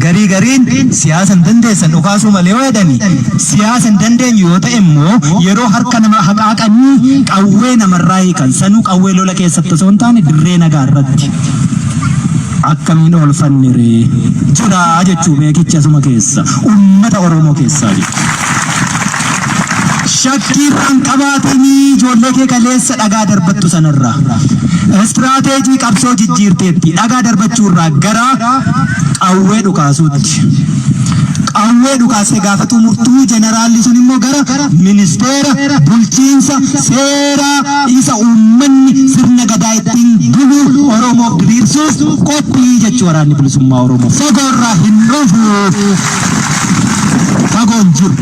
gariin siyaasa hin dandeessan dhukaasuu malee yoo jedhani siyaasa hin dandeenyu yoo ta'e immoo yeroo harka nama haqaaqanii qawwee namarraa hiikan sanuu qawwee lola keessatti osoo hin taane dirree nagaa irratti akkamiin oolfanni ree jiraa jechuu beekichi asuma keessa uummata Oromoo keessaa jechuudha. shakkii ranqabaatanii ijoollee kee kaleessa dhagaa darbattu sanarraa istirateejii qabsoo jijjiirteetti dhagaa darbachuurraa gara qawwee dhukaasuutti. Qawwee dhukaasee gaafa xumurtuu jeneraalli sun immoo gara ministeera bulchiinsa seeraa isa uummanni sirna gadaa ittiin bulu Oromoo diriirsuuf qophii jechuu waraanni bilisummaa Oromoo. Fagoorraa hin dhufu. Fagoon jiru.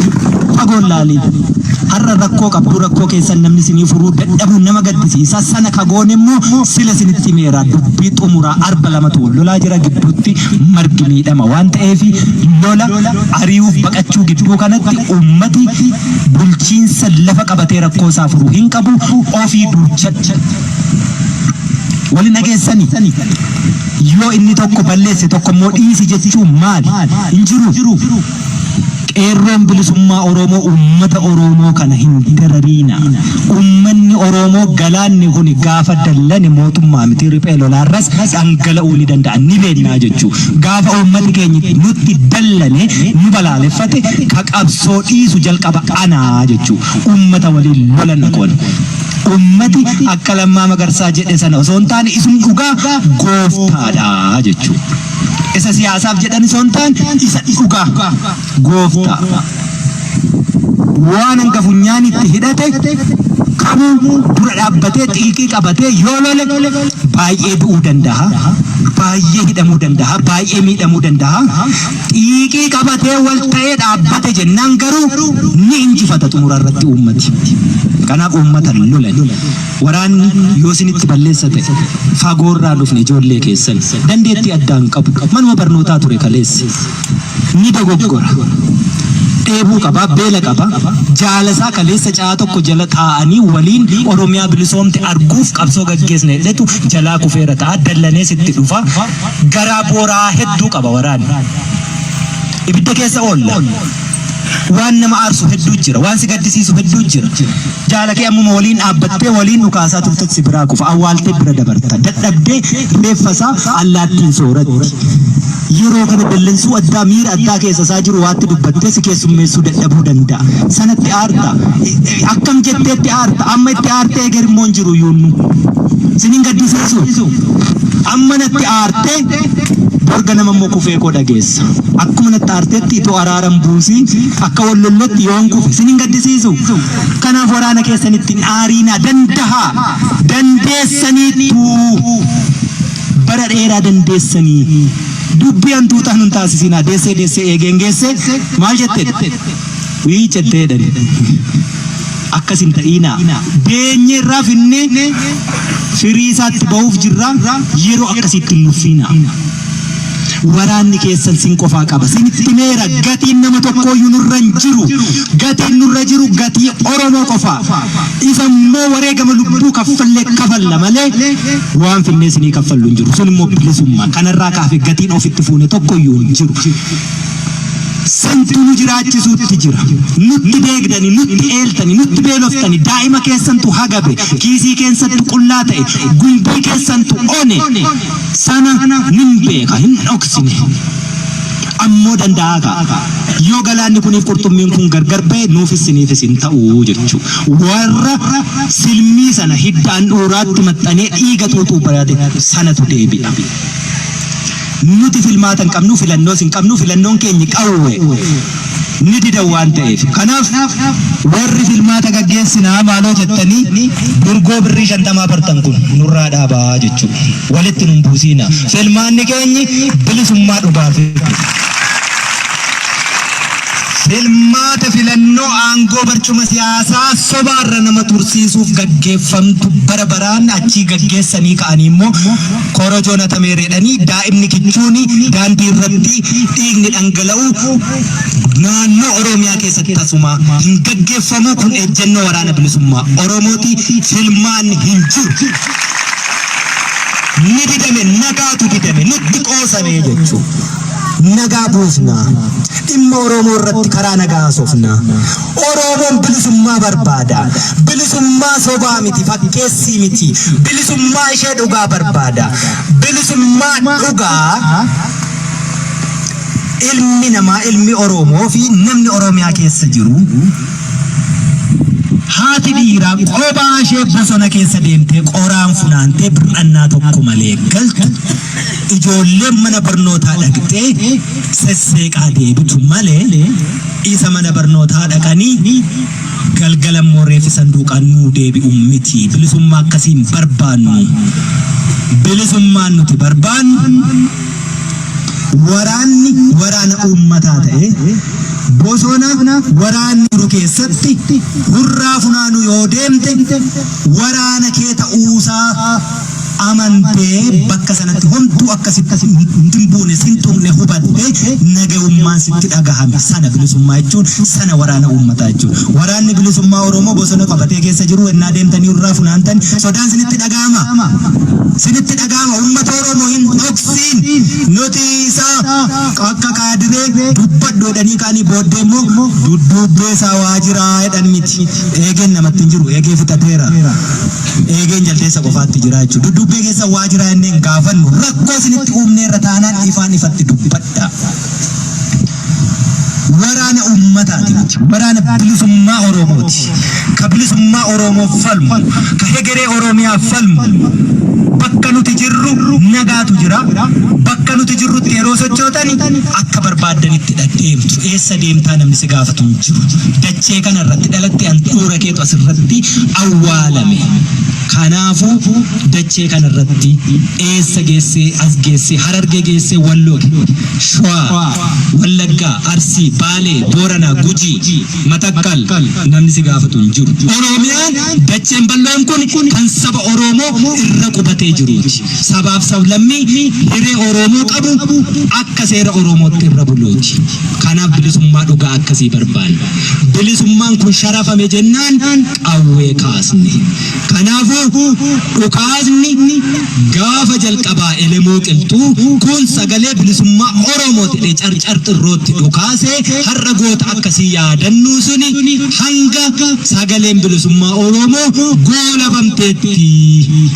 Fagoon laalii. Har'a rakkoo qabdu rakkoo keessan namni sinii furuu dadhabuun nama gaddisiisa. Sana kagoon immoo sila sinitti meeraa dubbii xumuraa arba lamatu lolaa jira gidduutti margi miidhama waan ta'eef lola ari'uuf baqachuu gidduu kanatti ummati bulchiinsa lafa qabatee rakkoo isaa furuu hin qabu ofii durchacha. Wali nageessanii yoo inni tokko balleesse tokko immoo dhiisi jechuun maali? Hin jiru. Qeerroon bilisummaa Oromoo ummata Oromoo kana hin darariina. Ummanni Oromoo galaanni kun gaafa dallane mootummaa miti riphee lolaarras dhangala'uu ni danda'a ni beeknaa jechuu. Gaafa ummati keenya nutti dallane nu balaaleffate ka qabsoo dhiisu jalqaba anaa jechuu. Ummata waliin lolan qoon. Ummati akka Lammaa Magarsaa jedhe sana osoo hin taane isin dhugaa gooftaadha jechuu. Isa siyaasaaf jedhan osoo hin taane isa dhugaa gooftaa. Waan hanga funyaanitti hidhate kamuu dura dhaabbatee xiiqii qabatee yoo lole baay'ee du'uu danda'a. Baay'ee hidhamuu danda'a. Baay'ee miidhamuu danda'a. Xiiqii qabatee wal ta'ee dhaabbate jennaan garuu ni injifata xumura irratti uummati. Kanaaf uummata lolan. Waraanni yoo isinitti balleessa ta'e fagoorraa dhufne ijoollee keessan dandeettii addaan qabu. Manuma barnootaa ture kaleessi. Ni dogoggora. Dheebuu qaba, beela qaba. Jaalasaa kaleessa caa tokko jala taa'anii waliin Oromiyaa bilisoomte arguuf qabsoo gaggeessne jedhetu jalaa kufeera ta'a. Dallanee sitti dhufa. Garaa booraa hedduu qaba waraanni. Ibidda keessa oolla. Waan nama aarsu hedduu jira. Waan si gaddisiisu hedduu jira. Jaalakee ammuma waliin dhaabbattee waliin dhukaasaa turtetti si biraa kufa. Awwaaltee bira dabarta. Dadhabdee reeffasaa allaattiin sooratti. Yeroo kana dallansuu addaa miira addaa keessa isaa jiru waatti dubbattee si keessummeessuu dadhabuu danda'a. Sanatti aarta. Akkam jetteetti aarta. Amma itti aartee egerimmoo hin jiru yuunnu. Sinin gaddisiisu. Amma natti aartee borga nama immoo kufee koo dhageessa. Akkuma natti aarteetti itoo araaran buusii akka wallollotti yoon kufe sinin gaddisiisu. Kanaaf waraana keessanitti aariinaa danda'a. Dandeessaniitu. Bara dheeraa dandeessanii. Dubbii hantuutaan hin taasisinaa. Deessee eegeen geesse maal jettee? Wii jettee dhani. Akkasin ta'inaa. Beenye irraa finnee firii isaatti ba'uuf jirra yeroo akkasitti nuffiina. Waraanni keessan sin qofaa qaba. Sinitti meera gatiin nama tokkooyyuu nurra hin jiru. Gatiin nurra jiru gatii Oromoo qofaa. Isa immoo wareegama lubbuu kaffallee kafalla malee waan finnee sinii kaffallu hin jiru. Sun immoo bilisummaa. Kanarraa kaafee gatiin ofitti fuune tokkoyyuu hin jiru. Santu nu jiraachisuutti jira. Nutti deegdani, nutti eeltani, nutti beeloftani. Daa'ima keessantu hagabe, kiisii keessantu qullaa ta'e, gumbii keessantu one. Sana nin beeka, hin dhoksine. Ammoo danda'a ga'a. Yoo galaanni kuniif qurxummiin kun gargar ba'e nuufis siniifis hin ta'uu jechuu. Warra silmii sana hiddaan dhuuraatti maxxanee dhiiga tuutuu barate sanatu deebi'a. Nuti filmaatan qabnu filannoos hin qabnu filannoon keenya qawwe ni didan waan ta'eef. Kanaaf warri filmaata gaggeessinaa maaloo jettanii burgoo birrii 50 bartan kun nurraa dhaabaa jechuudha. Walitti nun buusiina. Filmaanni keenyi bilisummaa dhugaaf. Filmaata filannoo aangoo barcuma siyaasaa sobaarra nama tursiisuuf gaggeeffamtu bara baraan achii gaggeessanii ka'anii immoo korojoo natameereedhanii daa'imni kichuuni daandii irratti dhiigni dhangala'u naannoo Oromiyaa keessatti tasuma hin gaggeeffamu. Kun ejjennoo waraana bilisummaa Oromooti. Filmaanni hin jiru. Ni didame nagaatu didame nutti qoosame jechuudha. Nagaa buusna. Dhimma Oromoo irratti karaa nagaa soofna. Oromoon bilisummaa barbaada. Bilisummaa sobaa miti, fakkeessii miti. Bilisummaa ishee dhugaa barbaada. Bilisummaa dhugaa ilmi namaa ilmi Oromoo fi namni Oromiyaa keessa jiru haati dhiiraa qophaa ishee bosona keessa deemtee qoraan funaantee bir'annaa tokko malee galtu ijoolleen mana barnootaa dhaqxee sesseeqaa deebitu malee isa mana barnootaa dhaqanii galgala mooreef sanduuqaan nuu deebi'u miti. Bilisummaa akkasiin barbaannu. Bilisummaan nuti barbaannu waraana uummataa ta'e bosona waraanni jiru keessatti hurraa funaanu yoo deemte waraana kee ta'uusaa amantee bakka sanatti homtuu akkasitti hin buune sintuqne hubatte nagahummaan sitti dhagahame sana bilisummaa jechuun sana waraana uummataa jechuun. Waraanni bilisummaa Oromoo bosona qabatee keessa jiru ennaa deemtanii hurraa funaantan sodaan sinitti dhagahama. Sinitti dhagahama uummata Oromoo hin dhoksin nuti isaa akka kaadiree dubbaddoodhanii kaanii booddee immoo dudduubbee isaa waajiraa jedhan miti. Eegeen namatti hin jiru eegee fixateera. Eegeen jaldeessa qofaatti jira jechuudha. Dudduubbee keessa waajiraa inneen gaafannu rakkoo isinitti uumnee irra taanaan ifaan ifatti dubbadha. Waraana uummataati miti. Waraana bilisummaa Oromooti. Ka bilisummaa Oromoo falmu. Ka hegeree Oromiyaa falmu. Bakka nuti jirru nagaatu jira. Bakka nuti jirrutti yeroo sochootani akka barbaaddanitti deemtu. Eessa deemtaa namni si gaafatu hin jiru. Dachee kana irratti dhalatte handhuura keetu asirratti awwaalame. Kanaafuu dachee kana irratti eessa geessee as geessee Harargee geessee Walloo Shawaa Wallaggaa Arsii Baalee Booranaa Gujii Matakkal namni si gaafatu hin jiru. Oromiyaan dacheen bal'oon kun kan saba Oromoo irra qubatee jiruuti. Sabaaf sablammii hiree Oromoo qabu akka seera Oromootti irra buluuti. Kanaaf bilisummaa dhugaa akkasii barbaanna. Bilisummaan kun sharafame jennaan qawwee kaasne. Kanaafuu dhukaasni gaafa jalqabaa elemoo qilxuu kun sagalee bilisummaa Oromooti carcar xirrootti dhukaasee har'a goota akkasii yaadannuu suni hanga sagaleen bilisummaa Oromoo goolabamteetti.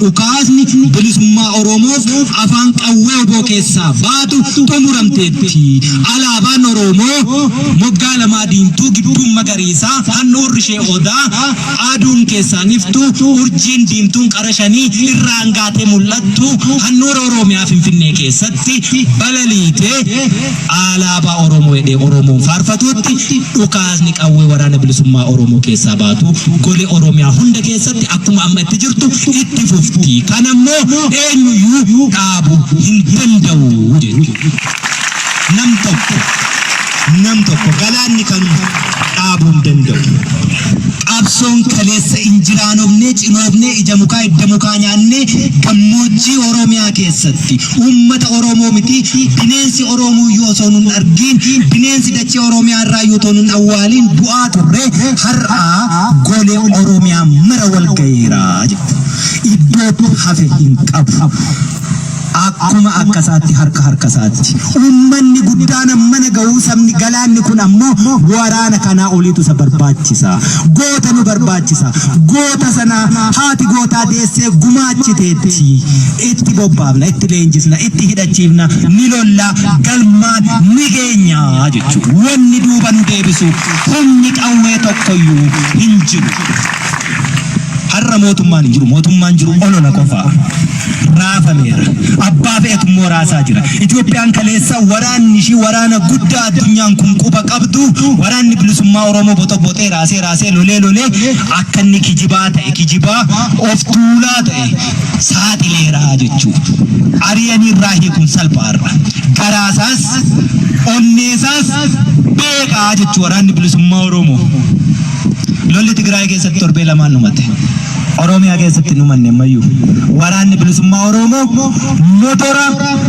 Dhukaasni bilisummaa Oromoof afaan qawwee oboo keessaa baatu xumuramteetti. Alaabaan Oromoo moggaa lamaa diimtuu gidduun magariisaa handhuurri ishee odaa aduun keessaan iftu urjiin diimtuun qarashanii irraan gaatee mul'attu handhuura Oromiyaa Finfinnee keessatti balaliitee alaabaa Oromoo jedhee Oromoon faarfatutti dhukaasni qawwee waraana bilisummaa Oromoo keessaa baatu golee Oromiyaa hunda keessatti akkuma amma itti jirtu itti fufti. Kanammoo eenyuyyuu dhaabuu hin danda'u jechuudha. Nam tokko galaanni kan dhaabuu hin danda'u. Qabsoon kaleessa injiraanofnee cinoofnee ija mukaa idda mukaa nyaannee gammoojjii Oromiyaa keessatti uummata Oromoo miti bineensi Oromoo yoo osoo nun argin bineensi dachee Oromiyaa irraa yoo osoo nun awwaaliin bu'aa turre har'aa golee Oromiyaa mara wal gaheera iddoo hafe hin qabu. Akkuma akkasaatti harka saatti uummanni guddaan mana ga'uu sabni galaanni kun ammoo waraana kanaa oliitu isa barbaachisa. Goota nu barbaachisa. Goota sana haati gootaa deessee gumaachiteetti itti bobbaafna itti leenjisna itti hidhachiifna ni lolla galmaan ni geenya jechuudha. Wanni duuba nu deebisu humni qawwee tokkoyyuu hin jiru. Har'a mootummaan hin jiru. Mootummaan jiru olola qofaa. Raafameera. Abbaa fe'atummoo raasaa jira. Itoophiyaan kaleessa waraanni ishii waraana guddaa addunyaan kun quba qabdu waraanni bilisummaa Oromoo boxee raasee lolee akka inni kijibaa ta'e kijibaa of tuulaa ta'e saaxileera jechuudha. Ari'anii irraa hiikuun salphaadha. Garaasaas onneesaas beekaa jechuudha waraanni bilisummaa Oromoo. Lolli Tigraay keessatti torbee lamaan dhumate. Oromiyaa keessatti dhumanne mayyuu waraanni bilisummaa Oromoo motora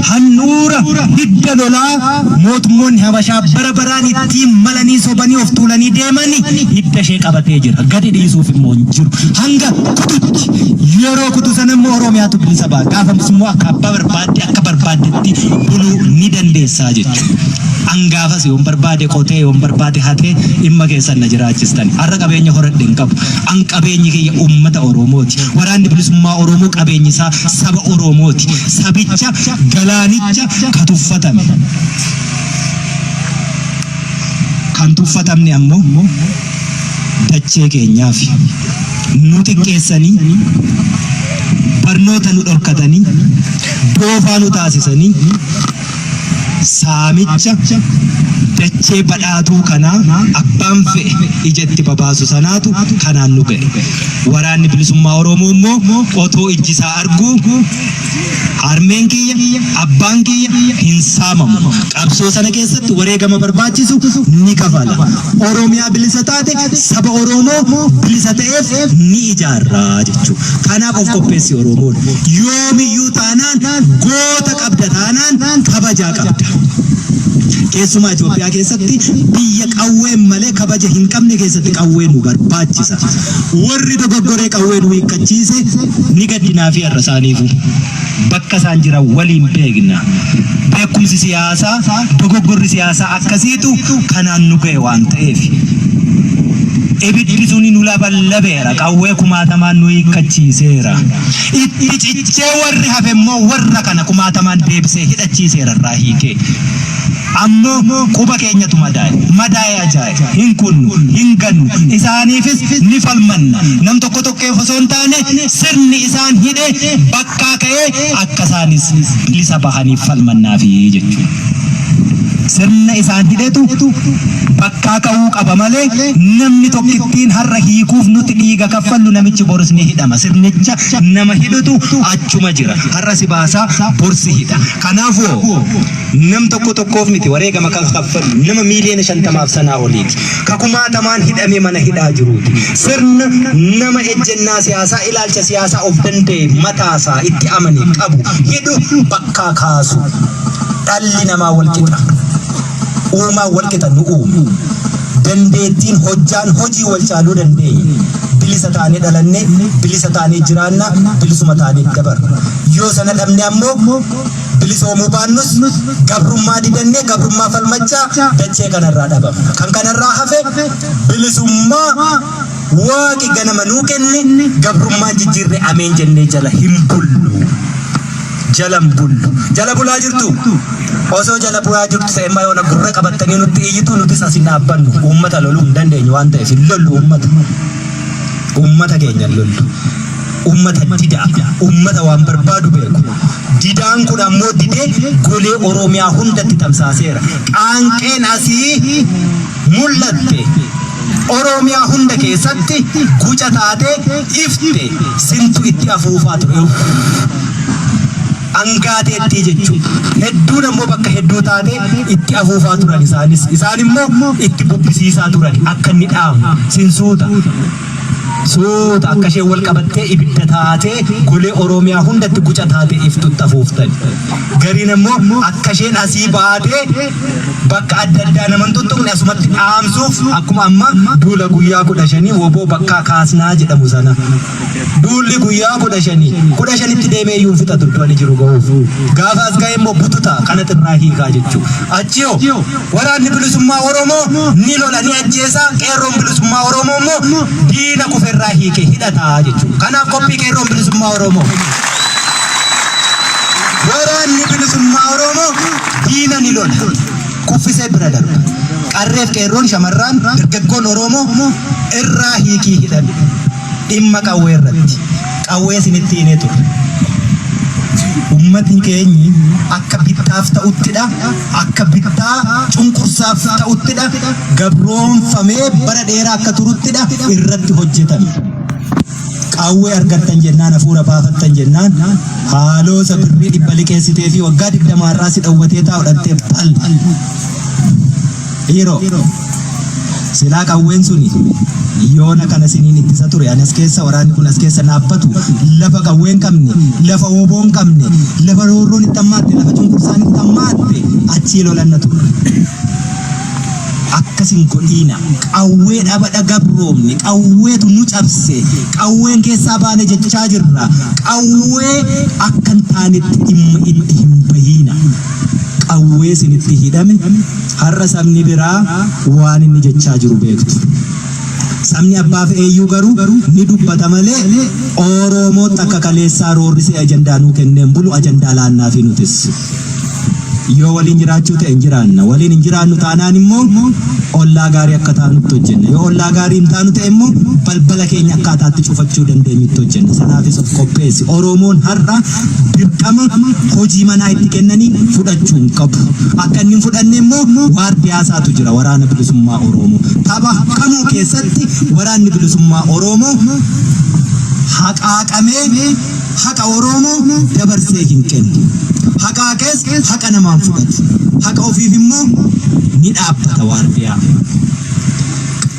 handhuura hidda lolaa mootummoonni Habashaa bara baraan ittiin malanii sobanii of tuulanii deemanii hidda ishee qabatee jira. Gadi dhiisuuf immoo hin jiru. Hanga kututti yeroo kutu sana immoo Oromiyaatu bilisa ba'a. Gaafamsi immoo akka barbaaddetti buluu ni dandeessaa jechuudha. Angaafas yoon barbaade qotee yoon barbaade hatee dhimma keessan na jiraachistan. Har'a qabeenya horadhe hin qabu. An qabeenyi kiyya uummata Oromooti. Waraanni bilisummaa Oromoo qabeenyi isaa saba Oromooti. Sabicha galaanicha katuffatame. Kan tuffatamne ammoo dachee keenyaaf nu xiqqeessanii barnoota nu dhorkatanii doofaa nu taasisanii saamicha dachee badhaatuu kanaa abbaan fe'e ijatti babaasu sanaatu kanaan nu ga'e. Waraanni bilisummaa Oromoo immoo otoo ijjisaa arguu harmeen kiyya abbaan kiyya hin saamamu. Qabsoo sana keessatti wareegama barbaachisu ni kafala. Oromiyaa bilisa taate saba Oromoo bilisa ta'eef ni ijaarraa jechuudha. Kanaaf of qopheessi Oromoon. Yoomiyyuu taanaan goota qabda taanaan kabajaa qabda. Keessumaa Itoophiyaa keessatti biyya qawween malee kabaja hin qabne keessatti qawween nu barbaachisa. Warri dogoggoree qawween nu hiikkachiise ni gaddinaa fi har'a isaaniifu. Bakka isaan jiran waliin beekna. Beekumsi siyaasaa dogoggorri siyaasaa akkasiitu kanaan nu ga'e waan ta'eef. Ibiddi suni nu laballabeera qawwee kumaatamaan nu hiikkachiiseera. Itti cichee warri hafe immoo warra kana kumaatamaan deebisee hidhachiiseera irraa hiikee. Ammoo quba keenyatu madaa'e ajaa'iba hin kunnu hin gannu isaaniifis ni falmanna. Nam tokko tokkeef osoo hin taane sirni isaan hidhe bakkaa ka'ee akka isaanis bilisa bahaniif falmannaafi jechuudha. Sirna isaan hidhetu bakkaa ka'uu qaba malee namni tokkittiin har'a hiikuuf nuti dhiiga kaffallu namichi boris ni hidhama. Sirnicha nama hidhutu achuma jira. Har'a si baasaa borsi hidha. Kanaafuu nam tokko tokkoof miti wareegama kan kaffallu nama miiliyoona 50 sanaa oliiti. Ka kumaatamaan hidhamee mana hidhaa jiruuti. Sirna nama ejjennaa siyaasaa ilaalcha siyaasaa of danda'e mataasaa itti amane qabu hidhu bakkaa kaasu. Dhalli namaa wal qixa. Uumaa wal qixa nu uumu. Dandeettiin hojjaan hojii wal caaluu dandeenya. Bilisa taanee dhalanne, bilisa taanee jiraanna, bilisuma taanee dabarra. Yoo sana dhabne ammoo bilisoomuu baannus gabrummaa didannee gabrummaa falmachaa dachee kanarraa dhabama. Kan kanarraa hafe bilisummaa waaqi ganama nuu kenne gabrummaa jijjiirre ameen jennee jala hin bullu. Jalam bullu. Jala bulaa jirtu. Osoo jala bulaa jirtu se'emmaa yoona gurra qabattanii nutti iyyitu nutis asin dhaabbannu. Uummata loluu hin dandeenyu waan ta'eef hin lollu uummata. Uummata keenya lollu. Uummata didaa. Uummata waan barbaadu beeku. Didaan kun ammoo didee golee Oromiyaa hundatti tamsaaseera. Qaanqeen asii mul'atte. Oromiyaa hunda keessatti guca taatee ifte sintu itti afuufaa ture. Angaateetti jechuudha. Hedduun ammoo bakka hedduu taatee itti afuufaa turan isaanis. Isaan immoo itti bubbisiisaa turan akka inni dhaamu sinsuuta. Suuta akka isheen wal qabattee ibidda taatee golee Oromiyaa hundatti guca taatee iftutti afuuftan. Gariin ammoo akka isheen asii baatee bakka adda addaa naman tuttuqne asumatti dhaamsuuf akkuma amma duula guyyaa 15 woboo bakka kaasnaa jedhamu sana. Duulli guyyaa 15tti deemee iyyuu fixatu du'anii jiru ga'uuf. Gaafaas ga'ee immoo bututa kanatti irraa hiikaa jechuudha. Achiyoo waraanni bilisummaa Oromoo ni lola ni ajjeesaa qeerroon bilisummaa Oromoo immoo diina kuferraa hiike hidhataa jechuudha. Kanaaf qophii qeerroon bilisummaa Oromoo. Waraanni bilisummaa Oromoo diina ni lola. Kuffisee bira darba. Qarreef qeerroon shamarran dargaggoon Oromoo irraa hiikii hidhan. Dhimma qawwee irratti. Qawwee isinitti himee ture. Uummatni keenya akka bittaaf ta'uttidha. Akka bittaa cunqursaaf ta'uttidha. Gabroonfamee bara dheeraa akka turuttidha irratti hojjetan. Qawwee argattan jennaan hafuura baafattan jennaan haaloo sabirrii dhibba liqeessitee fi waggaa 20 irraa si dhawwatee taa'udhattee pal. Yeroo silaa qawween suni yoona kana siniin ittisa ture anas keessa waraanni kun as keessa naabbatu lafa qawween qabne lafa woboon qabne lafa roorroon itti hammaatte lafa cunqursaan itti hammaatte achii lolanna ture. Akkasin godhiina qawwee dhabadha gabroomne qawweetu nu cabse qawween keessaa baane jechaa jirra qawwee akkan taanetti dhimma itti hin bahiina. Qawwee sinitti hidhame har'a sabni biraa waan inni jechaa jiru beektu. Sabni abbaaf eeyyuu garuu ni dubbata malee Oromoo akka kaleessaa roorrisee ajandaa nuu kenneen bulu ajandaa laannaa fi nutis. yoo waliin jiraachuu ta'e injiraanna waliin injiraannu taanaan immoo ollaa gaarii akka taanutti hojjenna yoo ollaa gaarii hin taanu ta'e immoo balbala keenya akkaataatti cufachuu dandeenyutti hojjenna sanaafis of qopheessi Oromoon har'a dirqama hojii manaa itti kennanii fudhachuu hin qabu akka inni hin fudhanne immoo waardiyaasaatu jira waraana bilisummaa Oromoo tapha kamuu keessatti waraanni bilisummaa Oromoo haqaaqamee haqa Oromoo dabarsee hin kennu haqaaqees haqa namaan fudhatu haqa ofiif immoo ni dhaabbata waardiyaa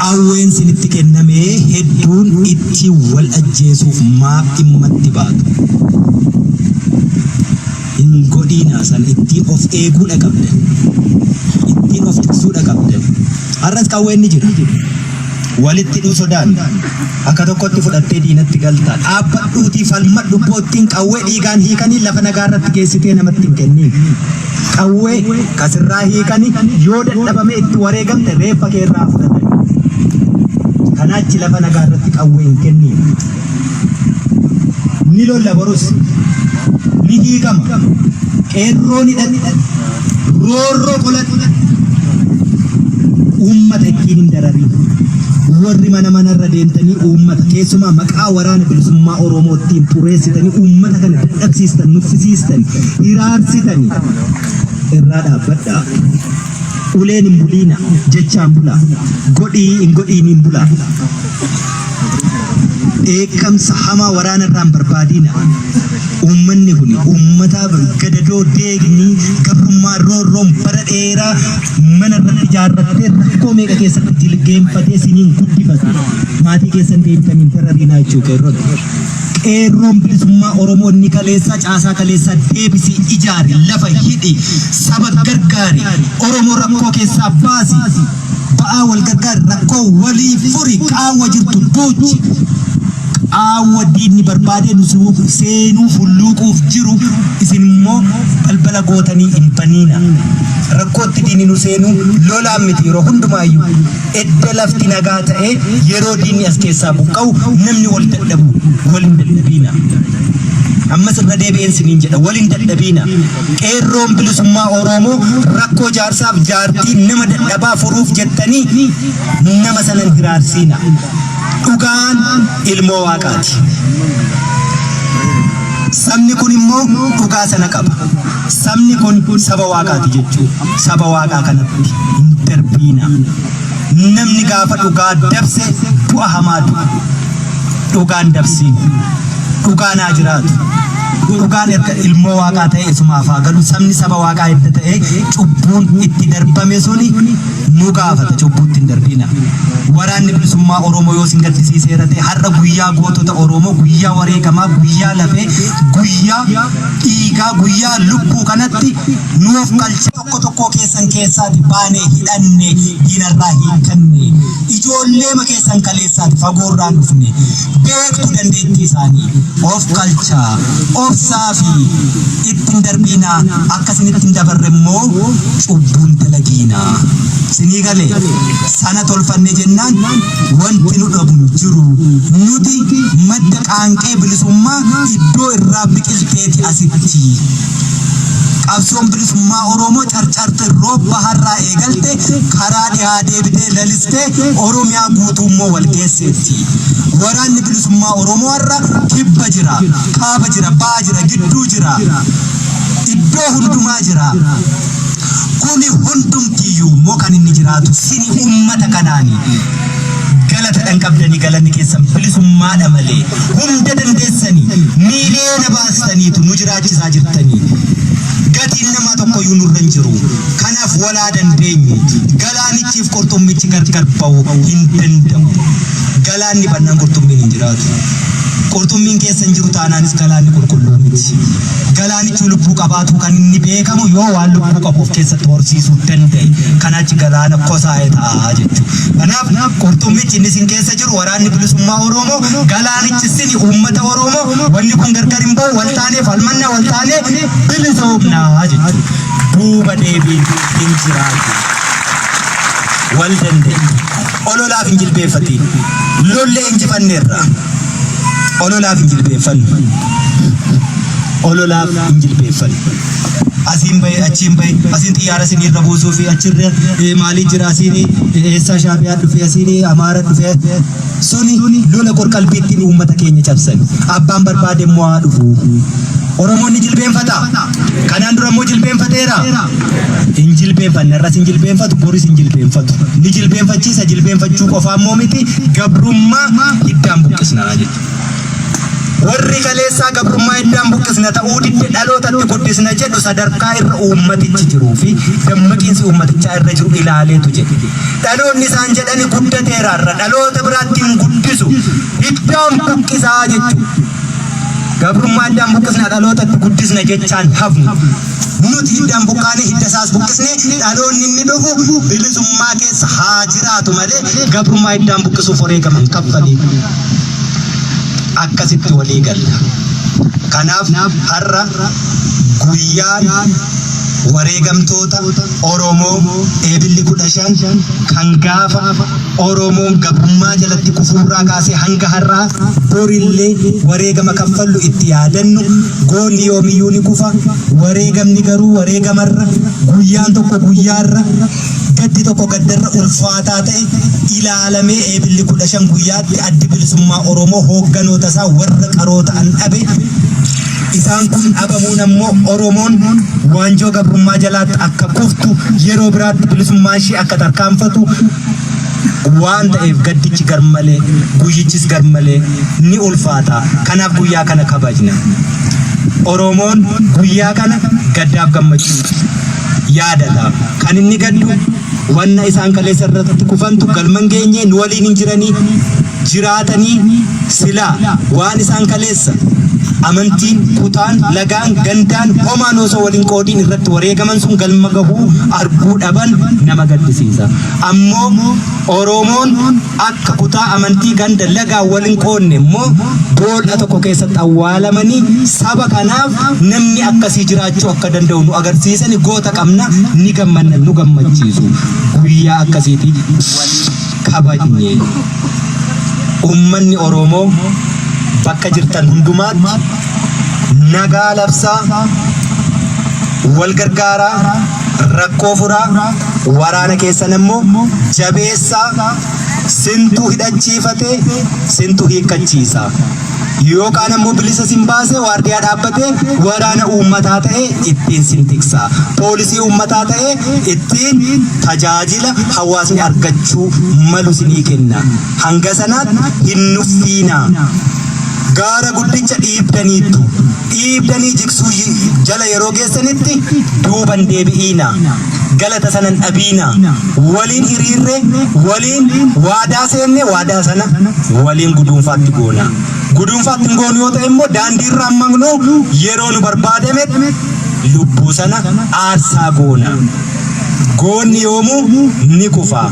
qawween sinitti kennamee hedduun itti wal ajjeesuuf maaf dhimmatti baatu hin godhiina san ittiin of eeguudha qabdan ittiin of tiksuudha qabdan har'as qawween ni jira walitti dhuu sodaan akka tokkotti fudhattee diinatti galtaa dhaabbadhuutii falmadhu boottiin qawwee dhiigaan hiikanii lafa nagaarratti geessitee namatti hin kenniin qawwee kasirraa hiikanii yoo dadhabame itti wareegamte reeffa kee irraa fudhatanii kanaachi lafa nagaarratti qawwee hin kenniin ni lolla borus ni hiikama qeerroo ni dhadhi roorroo qoladhi uummata ittiin hin darariin warri mana irra deemtanii uummata keessumaa maqaa waraana bilisummaa Oromootiin xureessitanii uummata kana dadhabsiistan nuffisiistan hiraarsitanii irraa dhaabbadhaa uleen hin buliina jechaan bulaa godhii hin godhiin hin bulaa eekamsa hamaa waraana irraan barbaadina ummanni kun ummata gadadoo deegnii gabrummaa roorroon bara dheeraa mana irratti ijaarrattee rakkoo meeqa keessatti jilgeenfatee siniin guddifate maatii keessan deemtaniin darariinaa jechuu qeerroon bilisummaa Oromoo inni kaleessaa caasaa kaleessaa deebisii ijaari lafa hidhi saba gargaari Oromoo rakkoo keessaa baasi ba'aa wal gargaari rakkoo walii furi qaawwa jirtu duuchi qaawwa diinni barbaadee nu seenuu fulluuquuf jiru isin immoo balbala gootanii hin baniina rakkootti diinni nu seenuu lolaan miti yeroo hundumaayyuu edda lafti nagaa ta'e yeroo diinni as keessaa buqqa'u namni wal dadhabu wal hin dadhabiina ammas irra deebi'een siniin jedha wal hin dadhabiina qeerroon bilisummaa Oromoo rakkoo jaarsaaf jaartii nama dadhabaa furuuf jettanii nama sanan hiraarsiina dhugaan ilmoo waaqaati sabni kun immoo dhugaa sana qaba sabni kun saba waaqaati jechuu saba waaqaa kanatti hin darbiina namni gaafa dhugaa dabse bu'a hamaa du'a dhugaan dabsiin dhugaan haa jiraatu dhugaan erga ilmoo waaqaa ta'e isumaaf haa galu sabni saba waaqaa edda ta'e cubbuun itti darbame suni nu gaafata cubbuutti hin darbiina waraanni bilisummaa Oromoo yoo sin gaddisiiseera ta'e har'a guyyaa gootota Oromoo guyyaa wareegamaa guyyaa lafee guyyaa dhiigaa guyyaa lubbuu kanatti nuuf galcha tokko keessan keessaati baanee hidhanne diinarraa hiikanne ijoollee keessan kaleessaati fagoorraa dhufne beektu dandeettii isaanii of galchaa obsaa fi ittiin darbiina akkasinitti hin dabarre immoo cubbuun dalagiina sinii galee sana tolfanne jennaan wanti nu dhabnu jiru nuti madda qaanqee bilisummaa iddoo irraa biqilteeti asitti qabsoon bilisummaa Oromoo carcarte rooba harraa eegalte karaa dhiyaa deebitee lalistee Oromiyaa guutuu immoo wal geesseetti waraanni bilisummaa Oromoo har'a kibba jira kaaba jira baa jira gidduu jira iddoo hundumaa jira kuni hundumtiyyuu immoo kan inni jiraatu sini ummata kanaani galata dhan qabdanii galanni keessan bilisummaadha malee hunda dandeessanii miiliyoona baastaniitu nu jiraachisaa jirtanii gatiin nama tokkoyyuu nurra hin jiru kanaaf walaa dandeenyu galaanichiif qurxummichi gargar ba'uu hin danda'u galaanni bannaan qurxummiin hin jiraatu qurxummiin keessan jiru taanaanis galaanni qulqulluu miti galaanichi lubbuu qabaatu kan inni beekamu yoo waan lubbuu qabuuf keessatti horsiisuu danda'e kanaachi galaana kosaa'e ta'a jechuudha kanaaf qurxummichi inni sin keessa jiru waraanni bilisummaa Oromoo galaanichi sini uummata Oromoo wanni kun gargar hin ba'u wal taanee falmanna wal taanee bilisoomnaa jechuudha duuba deebiin hin jiraatu wal danda'e ololaaf hin jilbeeffatiin lollee injifanneerra ololaaf hin jilbeeffannu ololaaf hin jilbeeffannu asiin bahe achiin bahe asiin xiyyaara isin irra buusuu fi achirra maalii jira asiin eessaa Shaabiyaa dhufe asiin Amaara dhufe suni lola qorqalbiittiin uummata keenya cabsan abbaan barbaade immoo haa dhufu. Oromoonni jilbeenfata kanaan dura immoo jilbeenfateera hin jilbeenfanne irras hin jilbeenfatu boris hin jilbeenfatu ni jilbeenfachiisa jilbeenfachuu qofaa immoo miti gabrummaa hiddaan buqqisnaa jechuudha. Warri kaleessaa gabrummaa hiddaan buqqisna ta'uu didde dhalootatti guddisna jedhu sadarkaa irra uummatichi jiruu fi dammaqiinsi uummatichaa irra jiru ilaaleetu jedhe. Dhaloonni isaan jedhani guddateeraarra dhaloota biraatti hin guddisu hiddaan buqqisaa jechuudha. Gabrummaa hiddaan buqqisna dhalootatti guddisna jechaan hafnu. Nuti hiddaan buqqaane hidda isaas buqqisne dhaloonni inni dhufu bilisummaa keessa haa jiraatu malee gabrummaa hiddaan buqqisuuf wareegaman kaffalii. Akkasitti walii galla. Kanaaf har'a guyyaan wareegamtoota Oromoo eebilli 15 kan gaafa Oromoon gabrummaa jalatti kufuurraa kaasee hanga har'aa borillee wareegama kaffallu itti yaadannu goonni yoomiyyuu ni kufa wareegamni garuu wareegamarra guyyaan tokko guyyaarra gaddi tokko gaddarra ulfaataa ta'e ilaalamee eebilli 15 guyyaatti addi bilisummaa Oromoo hoogganoota isaa warra qaroo ta'an dhabe. Isaan kun dhabamuun ammoo Oromoon waanjoo gabrummaa jalaatti akka kuftu yeroo biraatti bilisummaa ishee akka tarkaanfatu waan ta'eef gaddichi garmalee guyyichis garmalee ni ulfaata. Kanaaf guyyaa kana kabajna. Oromoon guyyaa kana gaddaaf gammachuu yaadata. Kan inni gaddu wanna isaan kaleessa irratti kufantu galman geenye nu waliin hin jiranii jiraatanii silaa waan isaan kaleessa amantiin kutaan lagaan gandaan homaan osoo waliin qoodiin irratti wareegaman sun galma gahuu arguu dhaban nama gaddisiisa. Ammoo Oromoon akka kutaa amantii ganda lagaa waliin qoodne immoo boolla tokko keessatti awwaalamanii saba kanaaf namni akkasii jiraachuu akka danda'u nu agarsiisan goota qabna ni gammanna nu gammachiisu. Guyyaa akkasiitii kabajne ummanni Oromoo bakka jirtan hundumaatti nagaa labsaa wal gargaaraa rakkoo furaa waraana keessan immoo jabeessaa sintuu hidhachiifatee sintuu hiikkachiisa. Yookaan ammoo bilisa sin baasee waardiyaa dhaabbatee waraana uummataa ta'e ittiin sin tiksa. Poolisii uummataa ta'e ittiin tajaajila hawaasni argachuu malu sinii kenna. Hanga sanaatti hin nuffiina. Gaara guddicha dhiibdanii jigsuu jala yeroo geessanitti duuban deebi'iina. Galata sanan dhabiina. Waliin hiriirre waliin waadaa seenne waadaa sana waliin guduunfaatti goona. Guduunfaatti goonu yoo ta'e immoo daandii irraa maqnoo yeroo nu barbaadame lubbuu sana aarsaa goona. Goonni yoomuu ni kufa.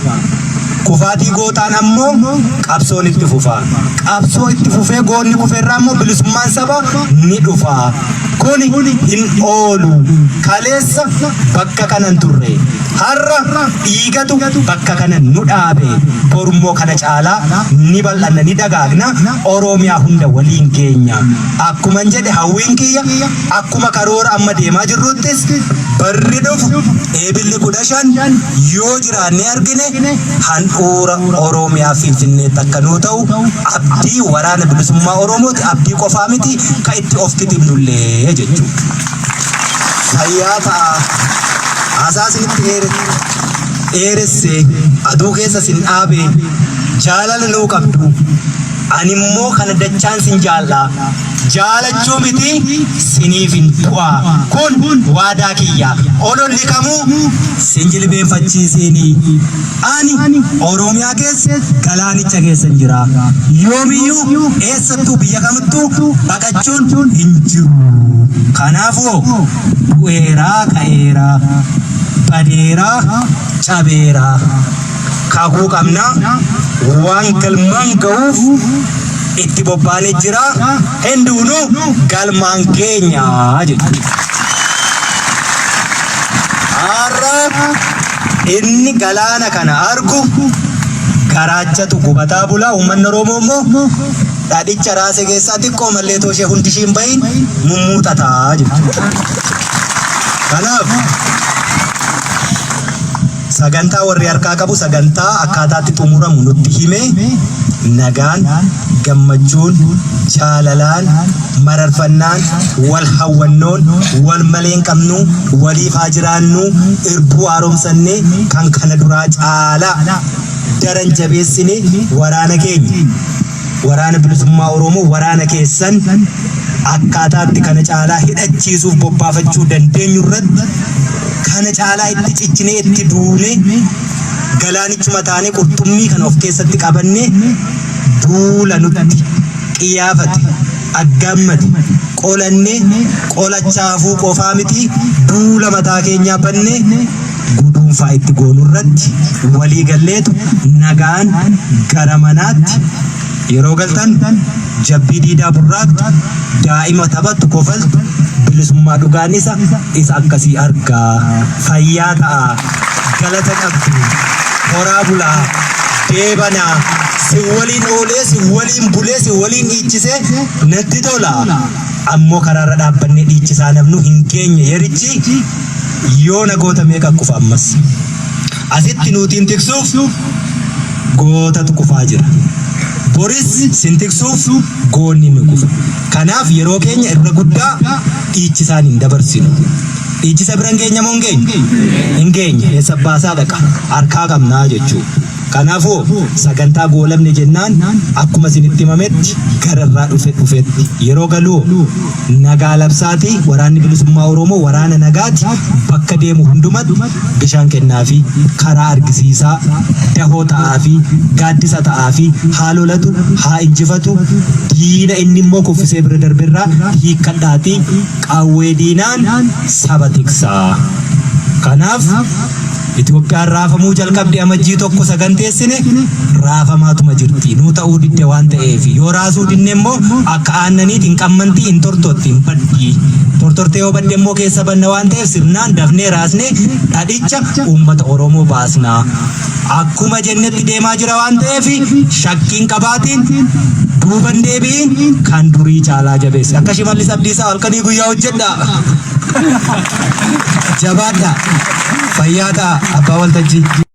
Kufaatii gootaan ammoo qabsoon itti fufa. Qabsoo itti fufee goonni kufeerraa ammoo bilisummaan saba ni dhufa. Kuni hin oolu. Kaleessa bakka kanan turre. Har'a dhiigatu bakka kana nu dhaabe. Borummoo kana caalaa ni bal'anna ni dagaagna. Oromiyaa hunda waliin keenya. Akkuman jedhe hawwiin kiyya akkuma karoora amma deemaa jirruttis barri dhufu eebilli 15 yoo jiraanne argine handhuura Oromiyaa Finfinnee takka nuu ta'u abdii waraana bilisummaa Oromooti abdii qofaa miti ka itti of titibnullee jechuudha. Fayyaa ta'a. Asaasinitti dheeresse aduu keessa sin dhaabe jaalala nuu qabdu. Ani immoo kana dachaan sin jaallaa. Jaalachuu miti siniif hin du'a. Kun waadaa kiyya. Ololli kamuu sin jilbeenfachiisini. Ani Oromiyaa keessa galaanicha keessa jira. Yoomiyyuu eessattuu biyya kamittuu baqachuun hin jiru. Kanaafuu bu'eeraa ka'eeraa badeeraa cabeeraa kakuu qabna waan galmaan ga'uuf itti bobbaanee jira hunduunuu galmaan keenya jechuudha. Har'a inni galaana kana argu garaachatu gubataa bulaa uummanni Oromoo immoo dhaadhicha raasee keessaa xiqqoo mallee tooshee hundi ishiin bahin mummuuxataa jechuudha. Kanaaf sagantaa warri harkaa qabu sagantaa akkaataatti xumuramu nutti hime nagaan gammachuun jaalalaan mararfannaan wal hawwannoon wal maleen qabnu waliif haa jiraannu irbuu haaromsannee kan kana duraa caalaa daran jabeessine waraana keenya waraana bilisummaa Oromoo waraana keessan akkaataatti kana caalaa hidhachiisuuf bobbaafachuu dandeenyu irratti kana caalaa itti ciccine itti duune galaanichuma taane qurxummii kan of keessatti qabanne duula nutti qiyyaafate aggammate qolanne qolachaafuu qofaa miti duula mataa keenyaa banne guduunfaa itti goonu irratti walii galleetu nagaan gara manaatti yeroo galtan jabbii diidaa burraaqtu daa'ima taphattu kofaltu bilisummaa dhugaan isa akkasii argaa fayyaa ta'a galata qabdu horaa bulaa deebanaa si waliin oolee si waliin bulee si waliin dhiichisee natti tola ammoo karaarra dhaabbannee dhiichisaa namnu hin keenye yerichi yoo nagoota meeqa kufa ammas asitti nuutiin tiksuuf gootatu kufaa jira boris sintiksuuf goonni ni kufa kanaaf yeroo keenya irra guddaa dhiichisaan hin dabarsinu dhiichisa biran keenya moo hin geenye eessa baasaa dhaqa harkaa qabnaa jechuudha kanaafuu sagantaa goolamne jennaan akkuma isinitti himametti gararraa dhufetti yeroo galuu nagaa labsaati waraanni bilisummaa Oromoo waraana nagaati bakka deemu hundumatti bishaan kennaafi karaa argisiisaa dahoo ta'aafi gaaddisa ta'aafi haalolatu haa injifatu diina inni immoo kuffisee bira darbirraa hiikkadhaati qawwee diinaan saba tiksaa kanaaf Itoophiyaan raafamuu jalqabde amajjii tokko saganteessine raafamaatuma jirti nuu ta'uu didde waan ta'eef yoo raasuu dinne immoo akka aannaniitiin qammantii hin tortotti hin baddi tortortee yoo badde immoo keessa banna waan ta'eef sirnaan dafnee raasnee dhadhicha uummata Oromoo baasnaa akkuma jennetti deemaa jira waan ta'eef shakkiin qabaatiin duuban deebiin kan durii caalaa jabeesse akka Shimallis Abdiisaa halkanii guyyaa hojjedha jabaadha fayyaa ta'a abbaa waltajjii